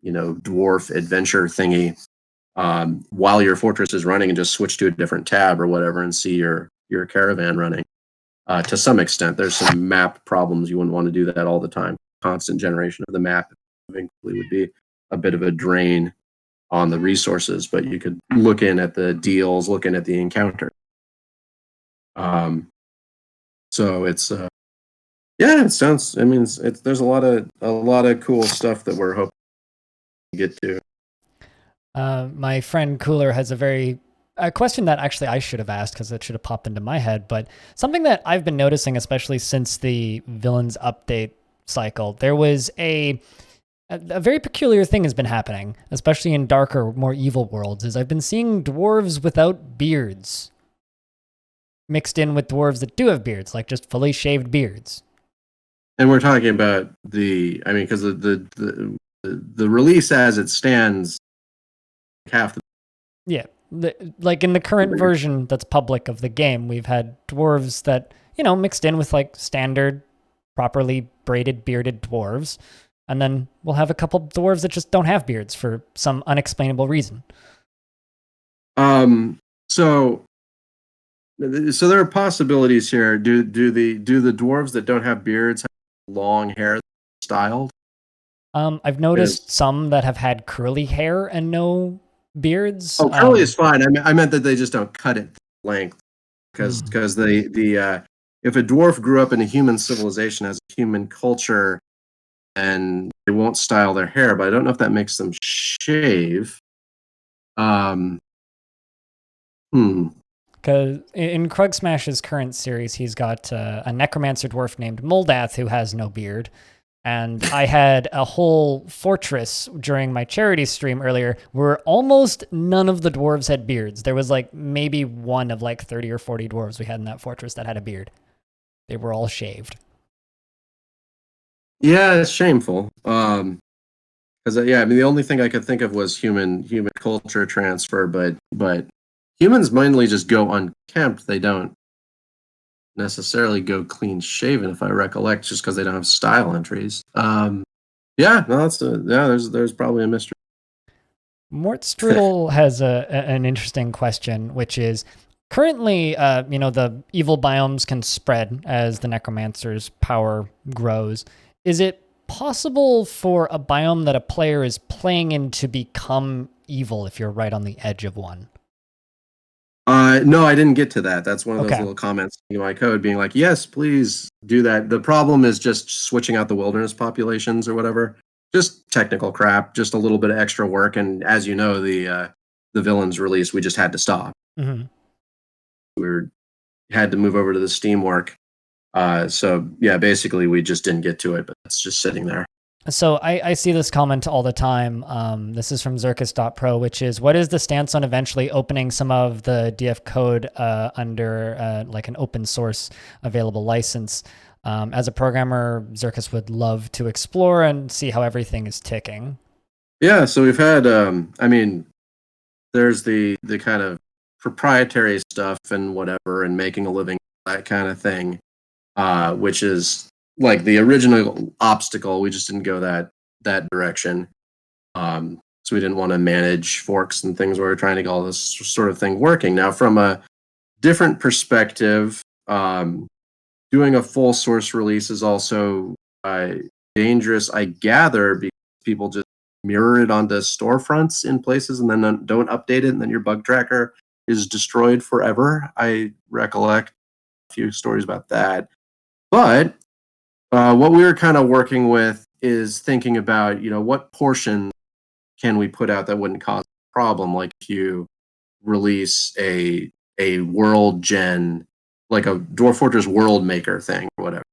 dwarf adventure thingy while your fortress is running, and just switch to a different tab or whatever and see your caravan running. To some extent, there's some map problems. You wouldn't want to do that all the time. Constant generation of the map eventually would be a bit of a drain on the resources, but you could look in at the deals, looking at the encounter. So it's yeah, it sounds. I mean, there's a lot of cool stuff that we're hoping to get to. My friend Cooler has a question that actually I should have asked because it should have popped into my head, but something that I've been noticing, especially since the villains update cycle, there was a very peculiar thing has been happening, especially in darker, more evil worlds, is I've been seeing dwarves without beards mixed in with dwarves that do have beards, like just fully shaved beards. And we're talking about because the release as it stands, half the. Yeah, like in the current version that's public of the game, we've had dwarves that, mixed in with like standard, properly braided, bearded dwarves. And then we'll have a couple dwarves that just don't have beards for some unexplainable reason. So there are possibilities here. Do the dwarves that don't have beards have long hair styled? I've noticed some that have had curly hair and no beards. Oh, curly is fine. I meant that they just don't cut it length, because if a dwarf grew up in a human civilization, has a human culture, and they won't style their hair, but I don't know if that makes them shave. Because in Krug Smash's current series, he's got a necromancer dwarf named Moldath who has no beard. And I had a whole fortress during my charity stream earlier where almost none of the dwarves had beards. There was like maybe one of like 30 or 40 dwarves we had in that fortress that had a beard. They were all shaved. Yeah, it's shameful. Because the only thing I could think of was human culture transfer, but humans mainly just go unkempt. They don't necessarily go clean shaven, if I recollect, just because they don't have style entries. There's probably a mystery. Mort Strudel has an interesting question, which is currently, the evil biomes can spread as the necromancer's power grows. Is it possible for a biome that a player is playing in to become evil if you're right on the edge of one? No, I didn't get to that. That's one of those Okay. little comments in my code being like, yes, please do that. The problem is just switching out the wilderness populations or whatever. Just technical crap, just a little bit of extra work. And as you know, the villains release, we just had to stop. Mm-hmm. Had to move over to the Steam work. So yeah, basically we just didn't get to it, but it's just sitting there. So I see this comment all the time. This is from Zirkus.pro, which is, what is the stance on eventually opening some of the DF code under like an open source available license? As a programmer, Zirkus would love to explore and see how everything is ticking. Yeah, so we've had, there's the kind of proprietary stuff and whatever, and making a living, that kind of thing, which is like the original obstacle. We just didn't go that direction. So we didn't want to manage forks and things where we're trying to get all this sort of thing working. Now, from a different perspective, doing a full source release is also dangerous, I gather, because people just mirror it onto storefronts in places and then don't update it, and then your bug tracker is destroyed forever. I recollect a few stories about that. But what we were kind of working with is thinking about, what portion can we put out that wouldn't cause a problem? Like if you release a world gen, like a Dwarf Fortress world maker thing or whatever,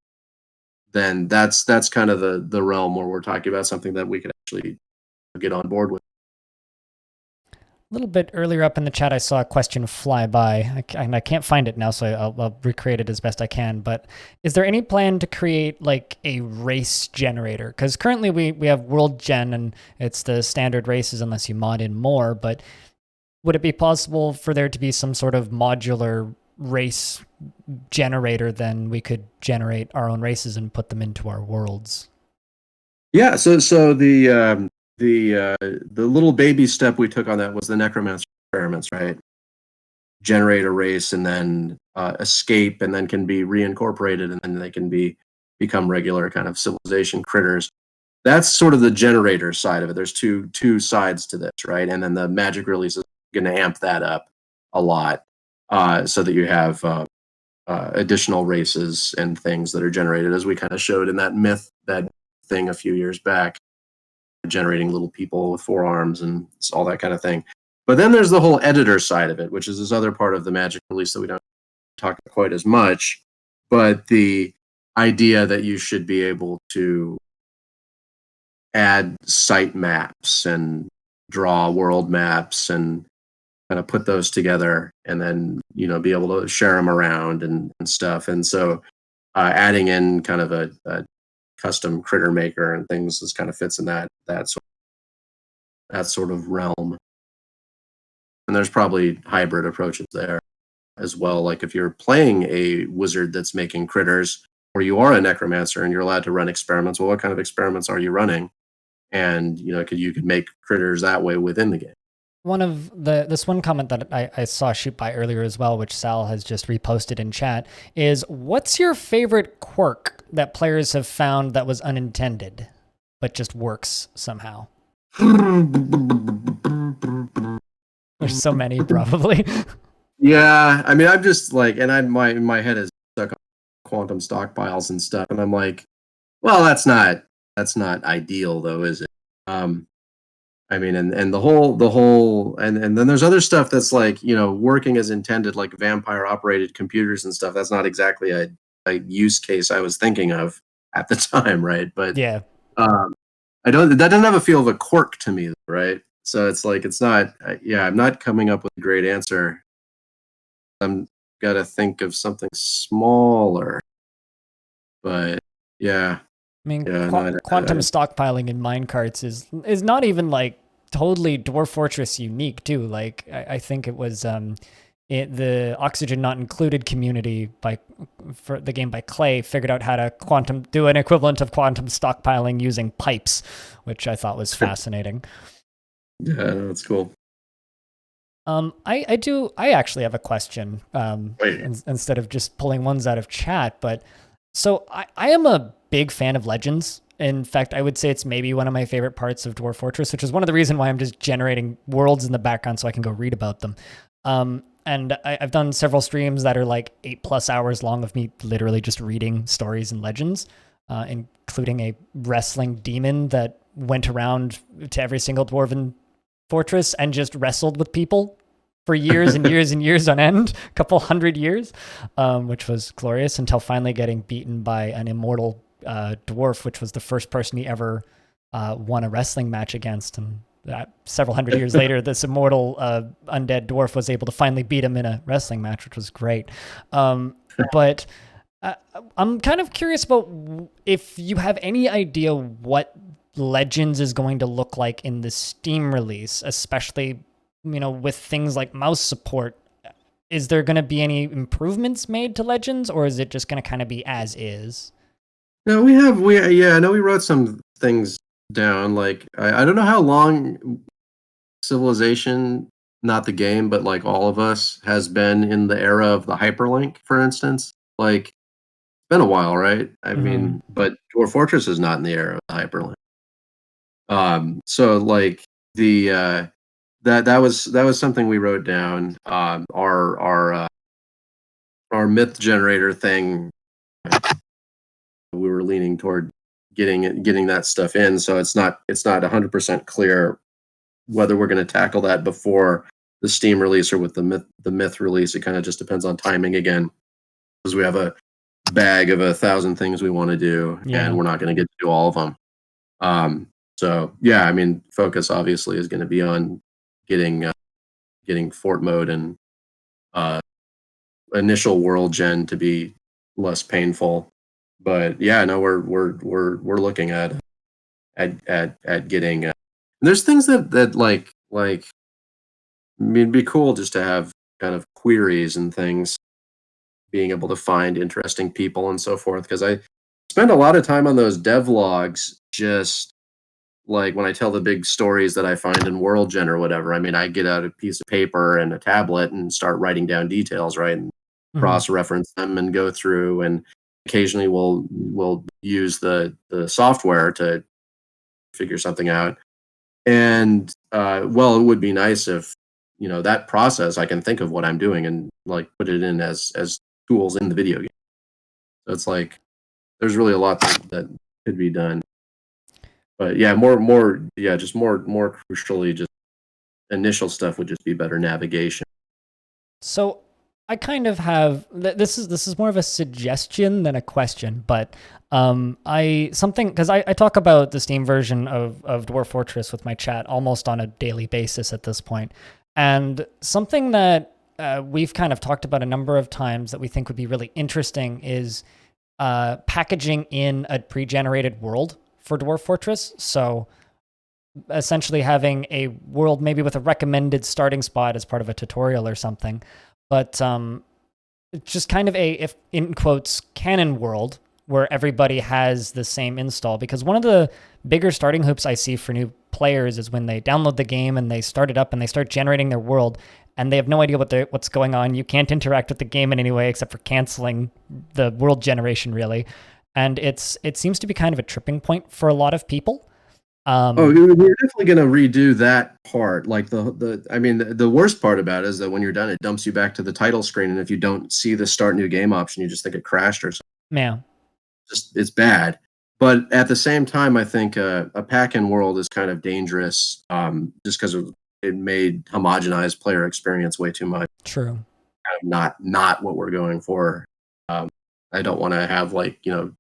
then that's kind of the realm where we're talking about something that we could actually get on board with. A little bit earlier up in the chat, I saw a question fly by, and I can't find it now, so I'll recreate it as best I can. But is there any plan to create like a race generator? Because currently we have world gen, and it's the standard races unless you mod in more. But would it be possible for there to be some sort of modular race generator? Then we could generate our own races and put them into our worlds. Yeah. So the little baby step we took on that was the necromancer experiments, right? Generate a race and then escape, and then can be reincorporated, and then they can become regular kind of civilization critters. That's sort of the generator side of it. There's two sides to this, right? And then the magic release is going to amp that up a lot, so that you have additional races and things that are generated, as we kind of showed in that thing a few years back, generating little people with 4 arms and all that kind of thing. But then there's the whole editor side of it, which is this other part of the magic release that we don't talk about quite as much. But the idea that you should be able to add site maps and draw world maps and kind of put those together, and then be able to share them around and stuff. And so adding in kind of a custom critter maker and things just kind of fits in that sort of realm. And there's probably hybrid approaches there as well. Like if you're playing a wizard that's making critters, or you are a necromancer and you're allowed to run experiments, well, what kind of experiments are you running? And you could make critters that way within the game. This one comment that I saw shoot by earlier as well, which Sal has just reposted in chat, is, what's your favorite quirk that players have found that was unintended, but just works somehow? There's so many, probably. Yeah, I mean, I'm just like, and my head is stuck on quantum stockpiles and stuff, and I'm like, well, that's not ideal though, is it? I mean, and the whole, and then there's other stuff that's like, working as intended, like vampire operated computers and stuff. That's not exactly a use case I was thinking of at the time, right? But yeah, that doesn't have a feel of a quirk to me, right? So it's like, it's not, I'm not coming up with a great answer. I'm gotta think of something smaller, but yeah. I mean, Yeah, quantum stockpiling in minecarts is not even like totally Dwarf Fortress unique too. Like I think it was the Oxygen Not Included community for the game by Clay figured out how to do an equivalent of quantum stockpiling using pipes, which I thought was fascinating. Yeah, that's cool. I actually have a question. Instead of just pulling ones out of chat, but so I am a big fan of Legends, In fact, I would say it's maybe one of my favorite parts of Dwarf Fortress, which is one of the reasons why I'm just generating worlds in the background so I can go read about them. And I've done several streams that are like 8+ hours long of me literally just reading stories and legends, including a wrestling demon that went around to every single dwarven fortress and just wrestled with people for years and years and years on end, a couple hundred years, which was glorious until finally getting beaten by an immortal dwarf, which was the first person he ever won a wrestling match against. And several hundred years later, this immortal undead dwarf was able to finally beat him in a wrestling match, which was great. But I'm kind of curious about if you have any idea what Legends is going to look like in the Steam release, especially, with things like mouse support. Is there going to be any improvements made to Legends, or is it just going to kind of be as is? No, I know we wrote some things down. Like, I don't know how long Civilization, not the game, but like all of us, has been in the era of the hyperlink, for instance. Like, it's been a while, right? I mean, but Dwarf Fortress is not in the era of the hyperlink. So like that was something we wrote down. Our myth generator thing, we were leaning toward getting that stuff in. So it's not 100% clear whether we're going to tackle that before the Steam release or with the myth release. It kind of just depends on timing again, because we have a bag of 1,000 things we want to do, and we're not going to get to do all of them. So yeah, I mean, focus obviously is going to be on getting fort mode and initial world gen to be less painful. But yeah, no, we're looking at getting. There's things that like I mean, it'd be cool just to have kind of queries and things, being able to find interesting people and so forth. Because I spend a lot of time on those devlogs, just like when I tell the big stories that I find in World Gen or whatever. I mean, I get out a piece of paper and a tablet and start writing down details, right, and cross-reference them and go through. And occasionally we'll use the software to figure something out. And well, it would be nice if that process, I can think of what I'm doing and like put it in as tools in the video game. So it's like there's really a lot that could be done. But yeah, just more crucially, just initial stuff would just be better navigation. So I kind of have this is more of a suggestion than a question, but because I talk about the Steam version of Dwarf Fortress with my chat almost on a daily basis at this point, and something that we've kind of talked about a number of times that we think would be really interesting is packaging in a pre-generated world for Dwarf Fortress. So essentially having a world maybe with a recommended starting spot as part of a tutorial or something, but just kind of a, if in quotes, canon world where everybody has the same install. Because one of the bigger starting hoops I see for new players is when they download the game and they start it up and they start generating their world and they have no idea what's going on. You can't interact with the game in any way except for canceling the world generation, really. And it seems to be kind of a tripping point for a lot of people. We're definitely going to redo that part. Like the worst part about it is that when you're done, it dumps you back to the title screen, and if you don't see the start new game option, you just think it crashed or something. Yeah. It's bad. But at the same time, I think a pack-in world is kind of dangerous, just because it made homogenized player experience way too much. True. Kind of not what we're going for. I don't want to have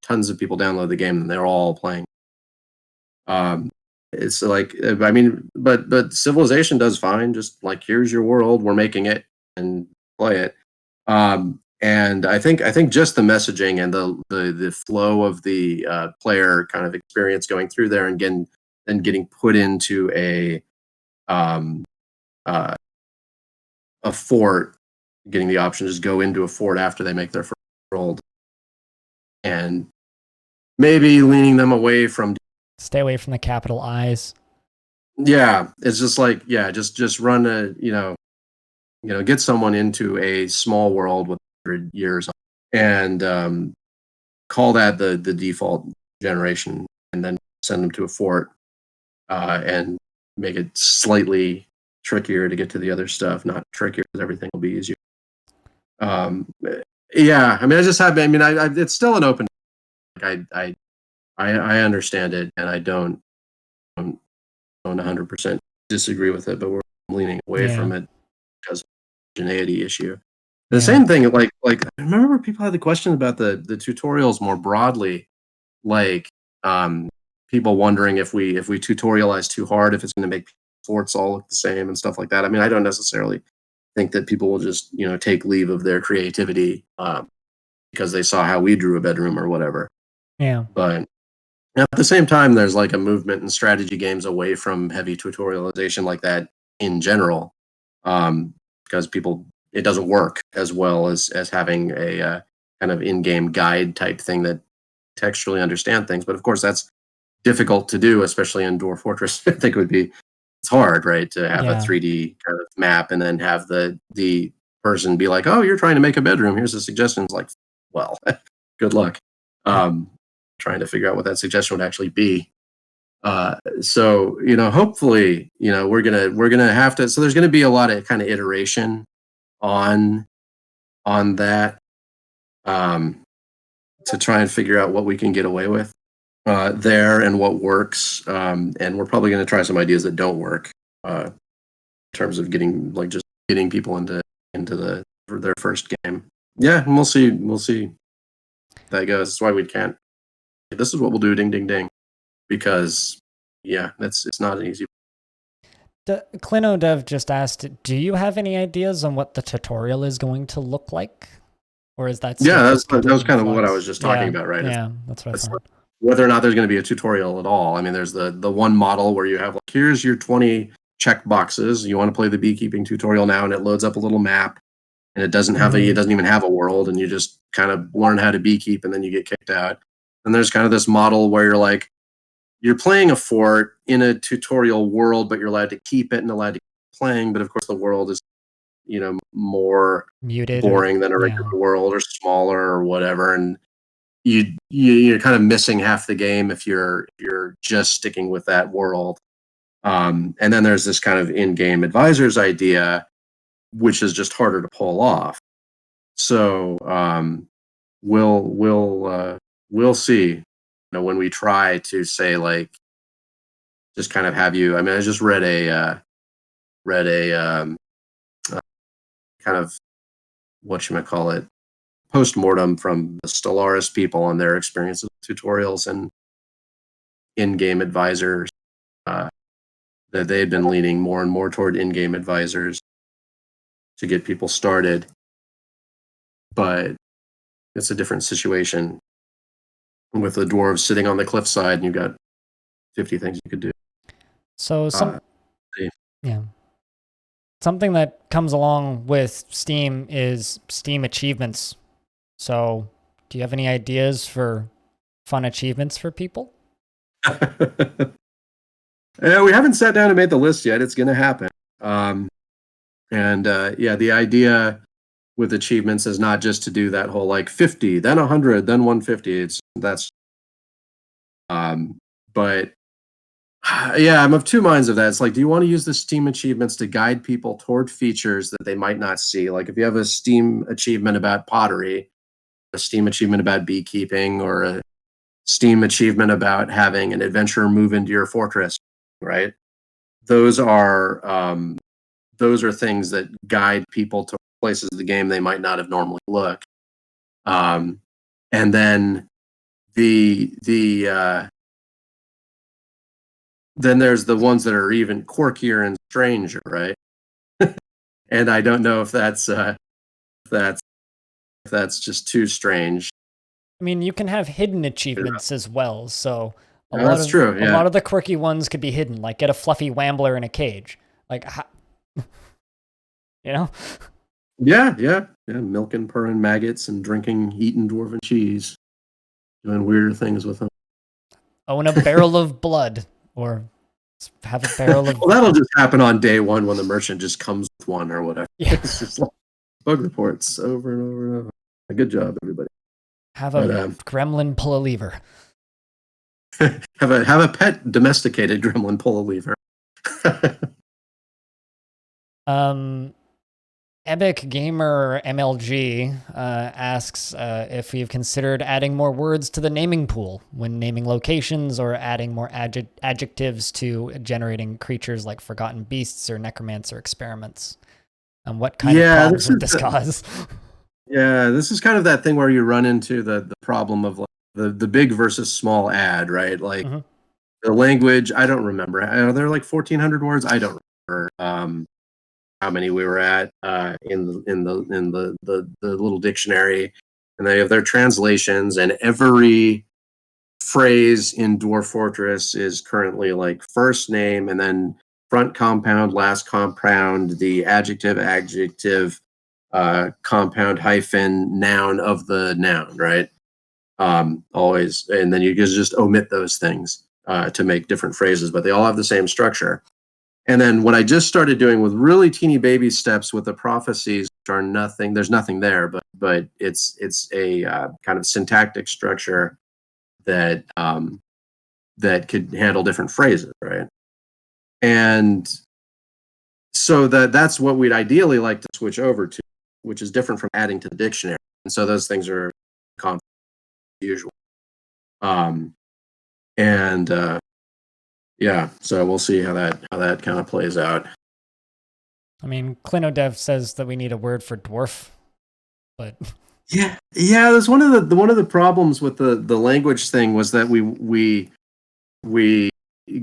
tons of people download the game and they're all playing. It's like, I mean, but Civilization does fine. Just like, here's your world, we're making it, and play it. And I think just the messaging and the flow of the player kind of experience going through there and getting put into a fort, getting the option to just go into a fort after they make their first roll, and maybe leaning them away from. Stay away from the capital I's. Yeah, it's just like, just run get someone into a small world with 100 years and call that the default generation and then send them to a fort and make it slightly trickier to get to the other stuff. Not trickier, because everything will be easier. Yeah, I mean, I just have. I mean, it's still an open. I understand it, and I don't 100% disagree with it, but we're leaning away from it because of the homogeneity issue. The same thing, like I remember people had the question about the tutorials more broadly, like people wondering if we tutorialize too hard, if it's going to make forts all look the same and stuff like that. I mean, I don't necessarily think that people will just take leave of their creativity because they saw how we drew a bedroom or whatever. Yeah. But at the same time, there's like a movement in strategy games away from heavy tutorialization like that in general, because it doesn't work as well as having a kind of in-game guide type thing that textually understand things. But of course, that's difficult to do, especially in Dwarf Fortress. I think it's hard, right, to have a 3D kind of map and then have the person be like, "Oh, you're trying to make a bedroom. Here's the suggestions." Like, well, good luck. Trying to figure out what that suggestion would actually be. So hopefully, we're gonna have to. So there's gonna be a lot of kind of iteration on that to try and figure out what we can get away with there and what works. And we're probably gonna try some ideas that don't work in terms of getting people into their first game. Yeah, and we'll see how that goes. That's why we can't. This is what we'll do, ding, ding, ding, because it's not an easy. Clino Dev just asked, do you have any ideas on what the tutorial is going to look like? Or is that that was kind of what I was just talking about, right? Yeah, that's what I thought. Whether or not there's going to be a tutorial at all. I mean, there's the one model where you have like, here's your 20 check boxes. You want to play the beekeeping tutorial now, and it loads up a little map, and it doesn't even have a world, and you just kind of learn how to beekeep, and then you get kicked out. And there's kind of this model where you're playing a fort in a tutorial world, but you're allowed to keep it and allowed to keep playing. But of course, the world is, more muted, boring than a regular world, or smaller, or whatever. And you're kind of missing half the game if you're just sticking with that world. And then there's this kind of in-game advisors idea, which is just harder to pull off. So we'll see. When we try to say, like, just kind of have you. I mean, I just read a kind of whatchamacallit post-mortem from the Stellaris people on their experiences with tutorials and in-game advisors, that they had been leaning more and more toward in-game advisors to get people started. But it's a different situation with the dwarves sitting on the cliffside, and you've got 50 things you could do. So something that comes along with Steam is Steam achievements. So do you have any ideas for fun achievements for people? Yeah, we haven't sat down and made the list yet. It's going to happen. The idea with achievements is not just to do that whole like 50, then 100, then 150. But I'm of two minds of that. It's like, do you want to use the Steam achievements to guide people toward features that they might not see? Like if you have a Steam achievement about pottery, a Steam achievement about beekeeping, or a Steam achievement about having an adventurer move into your fortress, right? Those are things that guide people to places of the game they might not have normally looked. And then then there's the ones that are even quirkier and stranger, right? And I don't know if that's just too strange. I mean, you can have hidden achievements as well. So a lot of the quirky ones could be hidden, like get a fluffy wambler in a cage. Like, Yeah. Milking, purring maggots and eating dwarven cheese, doing weirder things with them. Own a barrel of blood, or have a barrel of. Well, that'll just happen on day one when the merchant just comes with one or whatever. Yeah. It's just like bug reports over and over and over. Good job, everybody. Have a gremlin pull a lever. have a pet domesticated gremlin pull a lever. Epic Gamer MLG asks if we've considered adding more words to the naming pool when naming locations, or adding more adjectives to generating creatures like forgotten beasts or necromancer experiments. And what kind of problems would this cause? Yeah, this is kind of that thing where you run into the problem of like the big versus small ad, right? Like the language, I don't remember. Are there like 1,400 words? I don't remember how many we were at in the little dictionary, and they have their translations, and every phrase in Dwarf Fortress is currently like first name and then front compound, last compound, the adjective, compound hyphen noun of the noun, right? Always, and then you just omit those things to make different phrases, but they all have the same structure. And then what I just started doing with really teeny baby steps with the prophecies, which are nothing, there's nothing there, but it's a kind of syntactic structure that that could handle different phrases, right? And so that's what we'd ideally like to switch over to, which is different from adding to the dictionary. And so those things are usual. Yeah, so we'll see how that kind of plays out. I mean, Clinodev says that we need a word for dwarf, but yeah, there's one of the problems with the language thing was that we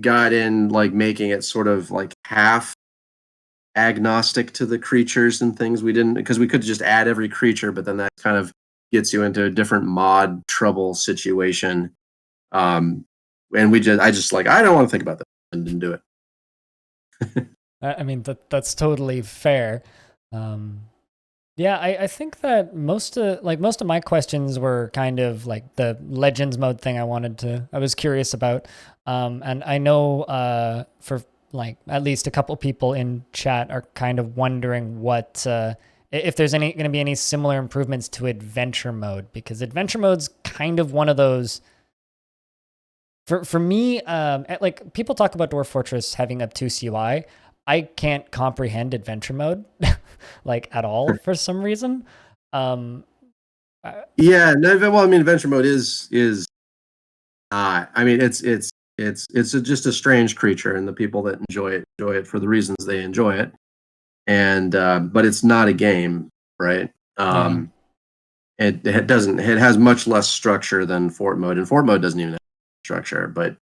got in like making it sort of like half agnostic to the creatures and things. We didn't, because we could just add every creature, but then that kind of gets you into a different mod trouble situation. And I just like, I don't want to think about that, and didn't do it. I mean, that's totally fair. Yeah, I think that most of my questions were kind of like the Legends mode thing I was curious about. And I know for like at least a couple people in chat are kind of wondering what if there's going to be any similar improvements to adventure mode, because adventure mode's kind of one of those. For me, like people talk about Dwarf Fortress having obtuse UI. I can't comprehend adventure mode like at all for some reason. Yeah, no, well, I mean, adventure mode is I mean, it's just a strange creature, and the people that enjoy it for the reasons they enjoy it. And but it's not a game, right? It has much less structure than Fort mode, and Fort mode doesn't even have structure. But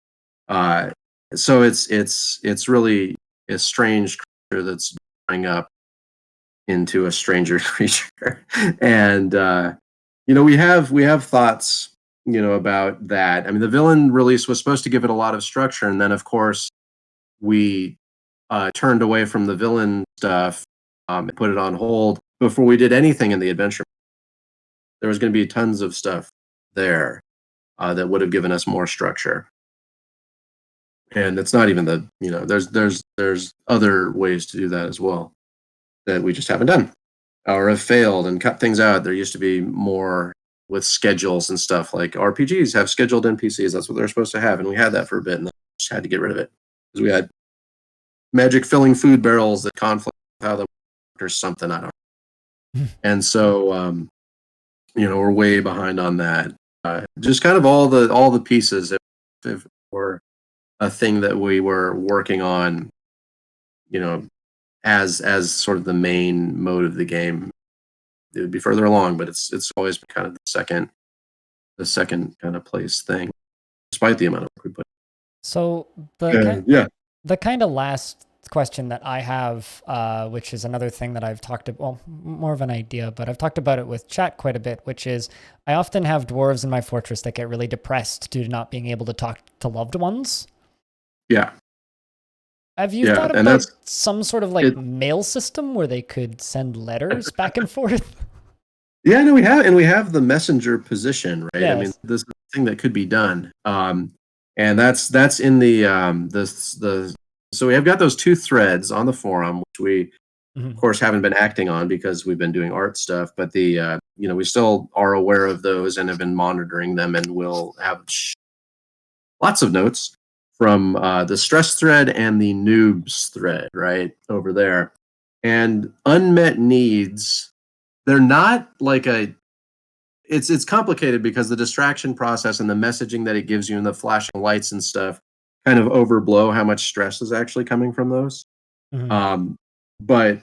so it's really a strange creature that's growing up into a stranger creature. And we have thoughts about that. I mean, the villain release was supposed to give it a lot of structure, and then of course we turned away from the villain stuff and put it on hold before we did anything in the adventure. There was going to be tons of stuff there that would have given us more structure. And it's not even there's other ways to do that as well that we just haven't done or have failed and cut things out. There used to be more with schedules and stuff, like RPGs have scheduled NPCs. That's what they're supposed to have. And we had that for a bit, and then just had to get rid of it because we had magic filling food barrels that conflict with how the or something. I don't know. And so, we're way behind on that. Just kind of all the pieces if were a thing that we were working on, as sort of the main mode of the game, it would be further along, but it's always been kind of the second kind of place thing, despite the amount of work we put. So the kind of last question that I have, which is another thing that I've talked about, well, more of an idea, but I've talked about it with chat quite a bit, which is I often have dwarves in my fortress that get really depressed due to not being able to talk to loved ones. Yeah. Have you thought about some sort of like mail system where they could send letters back and forth? Yeah, no, we have the messenger position, right? Yes. I mean, this is the thing that could be done. And that's in the so we have got those 2 threads on the forum, which we of course haven't been acting on because we've been doing art stuff, but the we still are aware of those and have been monitoring them, and will have lots of notes from the stress thread and the noobs thread right over there. And unmet needs, they're not like a it's complicated because the distraction process and the messaging that it gives you and the flashing lights and stuff kind of overblow how much stress is actually coming from those. Mhm. Um, but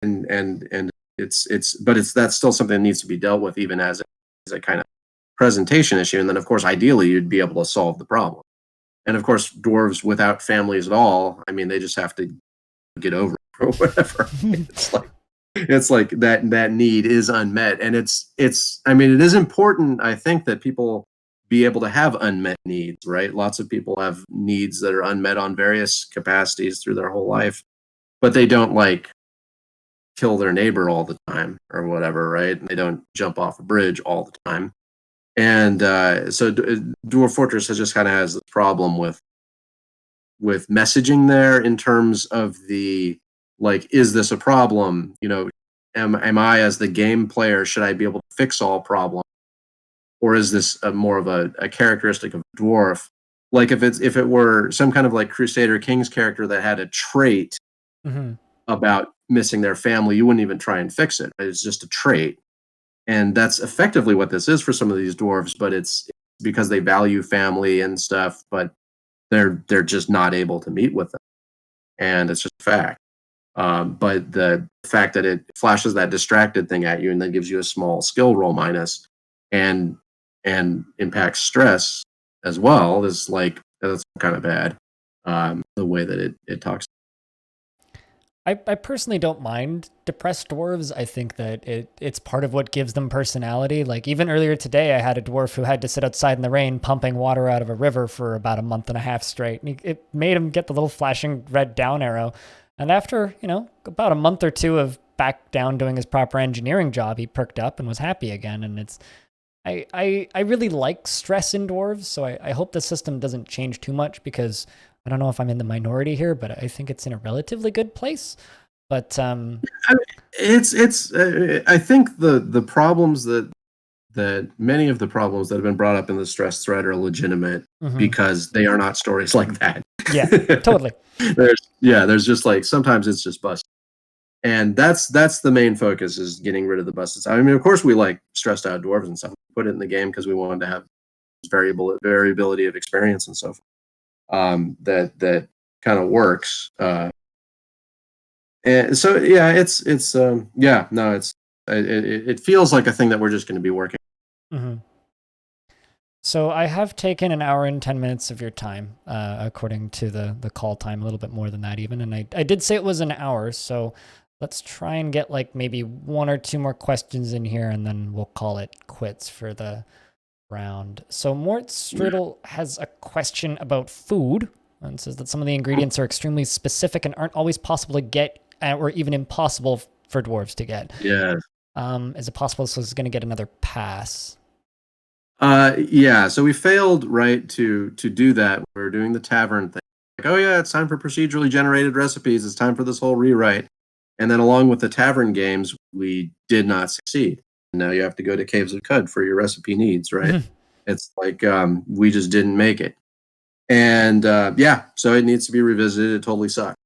and it's but it's that's still something that needs to be dealt with even as a kind of presentation issue. And then of course ideally you'd be able to solve the problem. And of course dwarves without families at all, I mean they just have to get over it or whatever. It's like that need is unmet, and it's I mean it is important I think that people be able to have unmet needs, right? Lots of people have needs that are unmet on various capacities through their whole life, but they don't like kill their neighbor all the time or whatever, right? And they don't jump off a bridge all the time. And so Dwarf Fortress has just kind of has this problem with messaging there in terms of the like, is this a problem? You know, am I as the game player should I be able to fix all problems, or is this more of a characteristic of dwarf? Like if it were some kind of like Crusader King's character that had a trait Mhm. about missing their family, you wouldn't even try and fix it. It's just a trait, and that's effectively what this is for some of these dwarves. But it's because they value family and stuff, but they're just not able to meet with them, and it's just a fact. But the fact that it flashes that distracted thing at you and then gives you a small skill roll minus and impacts stress as well is like that's kind of bad. The way that it talks. I personally don't mind depressed dwarves. I think that it's part of what gives them personality. Like even earlier today, I had a dwarf who had to sit outside in the rain pumping water out of a river for about a month and a half straight. And it made him get the little flashing red down arrow. And after, about a month or two of back down doing his proper engineering job, he perked up and was happy again. And I really like stress in dwarves, so I hope the system doesn't change too much because I don't know if I'm in the minority here, but I think it's in a relatively good place. But It's I think the problems that many of the problems that have been brought up in the stress thread are legitimate mhm. because they are not stories like that. Yeah, totally. There's just like sometimes it's just busted. And that's the main focus is getting rid of the busted. I mean, of course we like stressed out dwarves and stuff. We put it in the game because we wanted to have variability of experience and so forth. That kind of works. And so yeah, it's yeah, no, it feels like a thing that we're just going to be working. Mhm. So I have taken an hour and 10 minutes of your time, according to the call time, a little bit more than that even. And I did say it was an hour, so let's try and get like maybe one or two more questions in here, and then we'll call it quits for the round. So Mort Strudel has a question about food and says that some of the ingredients are extremely specific and aren't always possible to get, or even impossible for dwarves to get. Yeah. Is it possible this is going to get another pass? Yeah, so we failed right to do that. We were doing the tavern thing. Like, oh yeah, it's time for procedurally generated recipes. It's time for this whole rewrite. And then along with the tavern games, we did not succeed. Now you have to go to Caves of Cud for your recipe needs, right? It's like we just didn't make it. And yeah, so it needs to be revisited. It totally sucked.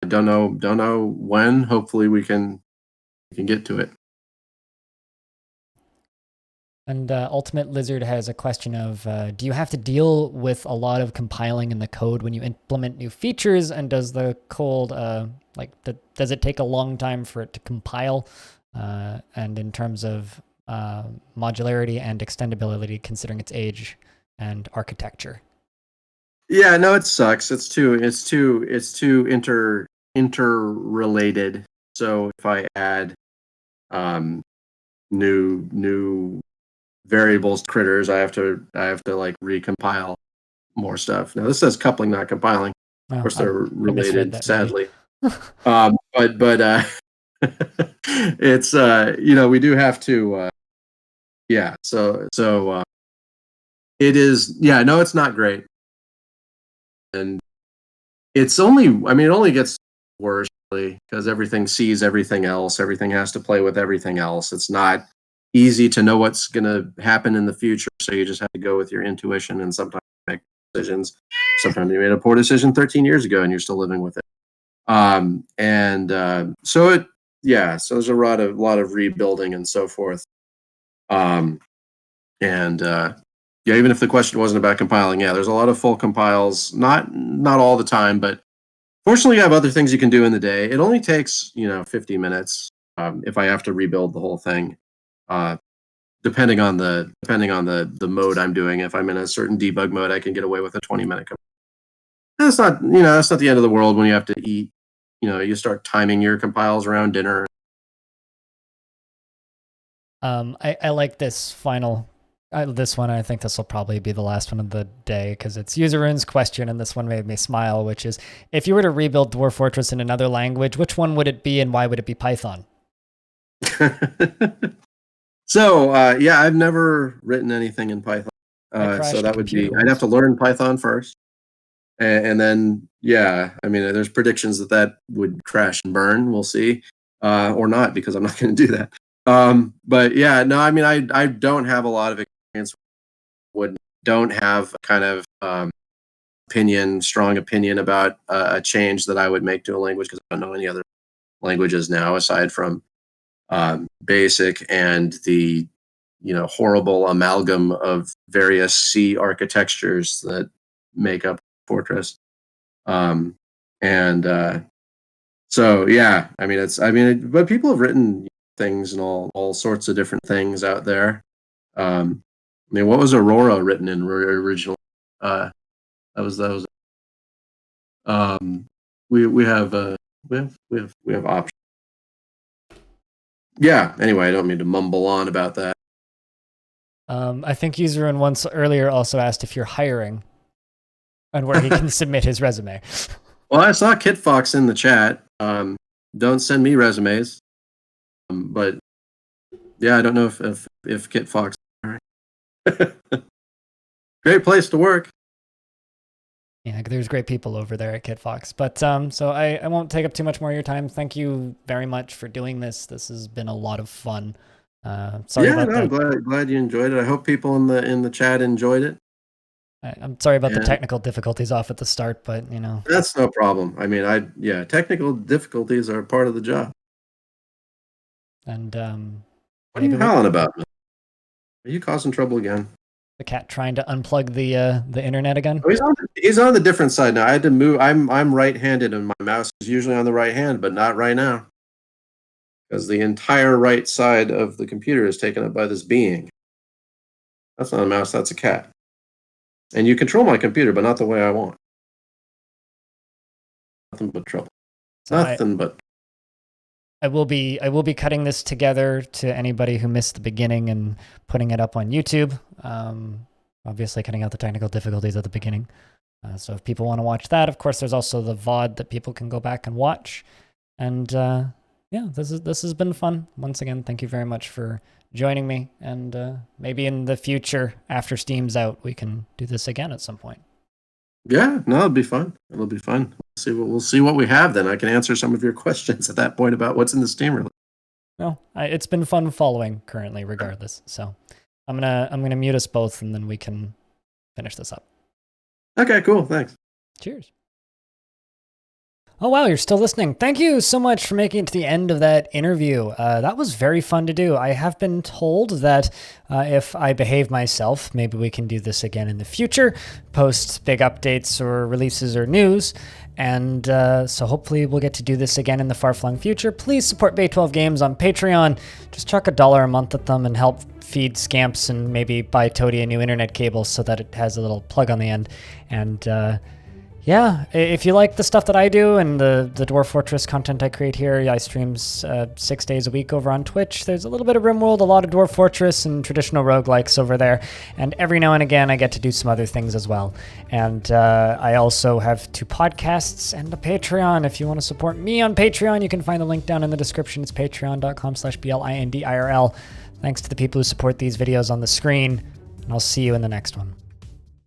I don't know when. Hopefully we can get to it. And Ultimate Lizard has a question of, do you have to deal with a lot of compiling in the code when you implement new features? And does the code, does it take a long time for it to compile? And in terms of modularity and extendability, considering its age and architecture? Yeah, no, it sucks. It's too interrelated. So if I add um, new variables critters, I have to like recompile more stuff. Now this says coupling, not compiling. Of Oh, course, they're I misread related, that maybe. sadly. But it's we do have to yeah. So it is yeah. No, it's not great, and it's only I mean it only gets worse really because everything sees everything else. Everything has to play with everything else. It's not easy to know what's going to happen in the future. So you just have to go with your intuition, and sometimes make decisions. Sometimes you made a poor decision 13 years ago and you're still living with it. So there's a lot of rebuilding and so forth. Even if the question wasn't about compiling, there's a lot of full compiles, not all the time, but fortunately you have other things you can do in the day. It only takes 50 minutes if I have to rebuild the whole thing, depending on the mode I'm doing. If I'm in a certain debug mode, I can get away with a 20-minute. That's not the end of the world when you have to eat. You start timing your compiles around dinner. I like this this one. I think this will probably be the last one of the day because it's Useroon's question, and this one made me smile, which is, if you were to rebuild Dwarf Fortress in another language, which one would it be, and why would it be Python? So, I've never written anything in Python. So that would be, I'd have to learn Python first. And then, there's predictions that would crash and burn. We'll see. Or not, because I'm not going to do that. I don't have a lot of experience. Don't have kind of strong opinion about a change that I would make to a language, because I don't know any other languages now aside from BASIC and the horrible amalgam of various C architectures that make up Fortress. But people have written things and all sorts of different things out there. What was Aurora written in originally? That was. We have options. Yeah. Anyway, I don't mean to mumble on about that. I think Useroon once earlier also asked if you're hiring, and where he can submit his resume. Well, I saw Kit Fox in the chat. Don't send me resumes. But I don't know if Kit Fox. Great place to work. Yeah, there's great people over there at Kit Fox. But so I won't take up too much more of your time. Thank you very much for doing this. This has been a lot of fun. Sorry about that. I'm glad you enjoyed it. I hope people in the chat enjoyed it. I'm sorry about the technical difficulties off at the start, but that's no problem. Technical difficulties are part of the job. And what are you howling about? Are you causing trouble again? The cat trying to unplug the internet again? Oh, he's on the different side now. I had to move. I'm right-handed, and my mouse is usually on the right hand, but not right now, because the entire right side of the computer is taken up by this being. That's not a mouse. That's a cat. And you control my computer, but not the way I want. Nothing but trouble. So I will be cutting this together to anybody who missed the beginning and putting it up on YouTube. Obviously cutting out the technical difficulties at the beginning. So if people want to watch that, of course, there's also the VOD that people can go back and watch. And this has been fun. Once again, thank you very much for joining me. And maybe in the future, after Steam's out, we can do this again at some point. Yeah, no, it'll be fun. It'll be fun. We'll see what we have then. I can answer some of your questions at that point about what's in the Steam release. No, it's been fun following currently, regardless. So I'm gonna mute us both, and then we can finish this up. Okay, cool. Thanks. Cheers. Oh, wow, you're still listening. Thank you so much for making it to the end of that interview. That was very fun to do. I have been told that if I behave myself, maybe we can do this again in the future, post big updates or releases or news. And so hopefully we'll get to do this again in the far-flung future. Please support Bay 12 Games on Patreon. Just chuck $1 a month at them and help feed Scamps, and maybe buy Toady a new internet cable so that it has a little plug on the end. And if you like the stuff that I do and the Dwarf Fortress content I create here, I streams 6 days a week over on Twitch. There's a little bit of RimWorld, a lot of Dwarf Fortress, and traditional roguelikes over there. And every now and again, I get to do some other things as well. And I also have 2 podcasts and a Patreon. If you want to support me on Patreon, you can find the link down in the description. It's patreon.com/BLINDIRL. Thanks to the people who support these videos on the screen, and I'll see you in the next one.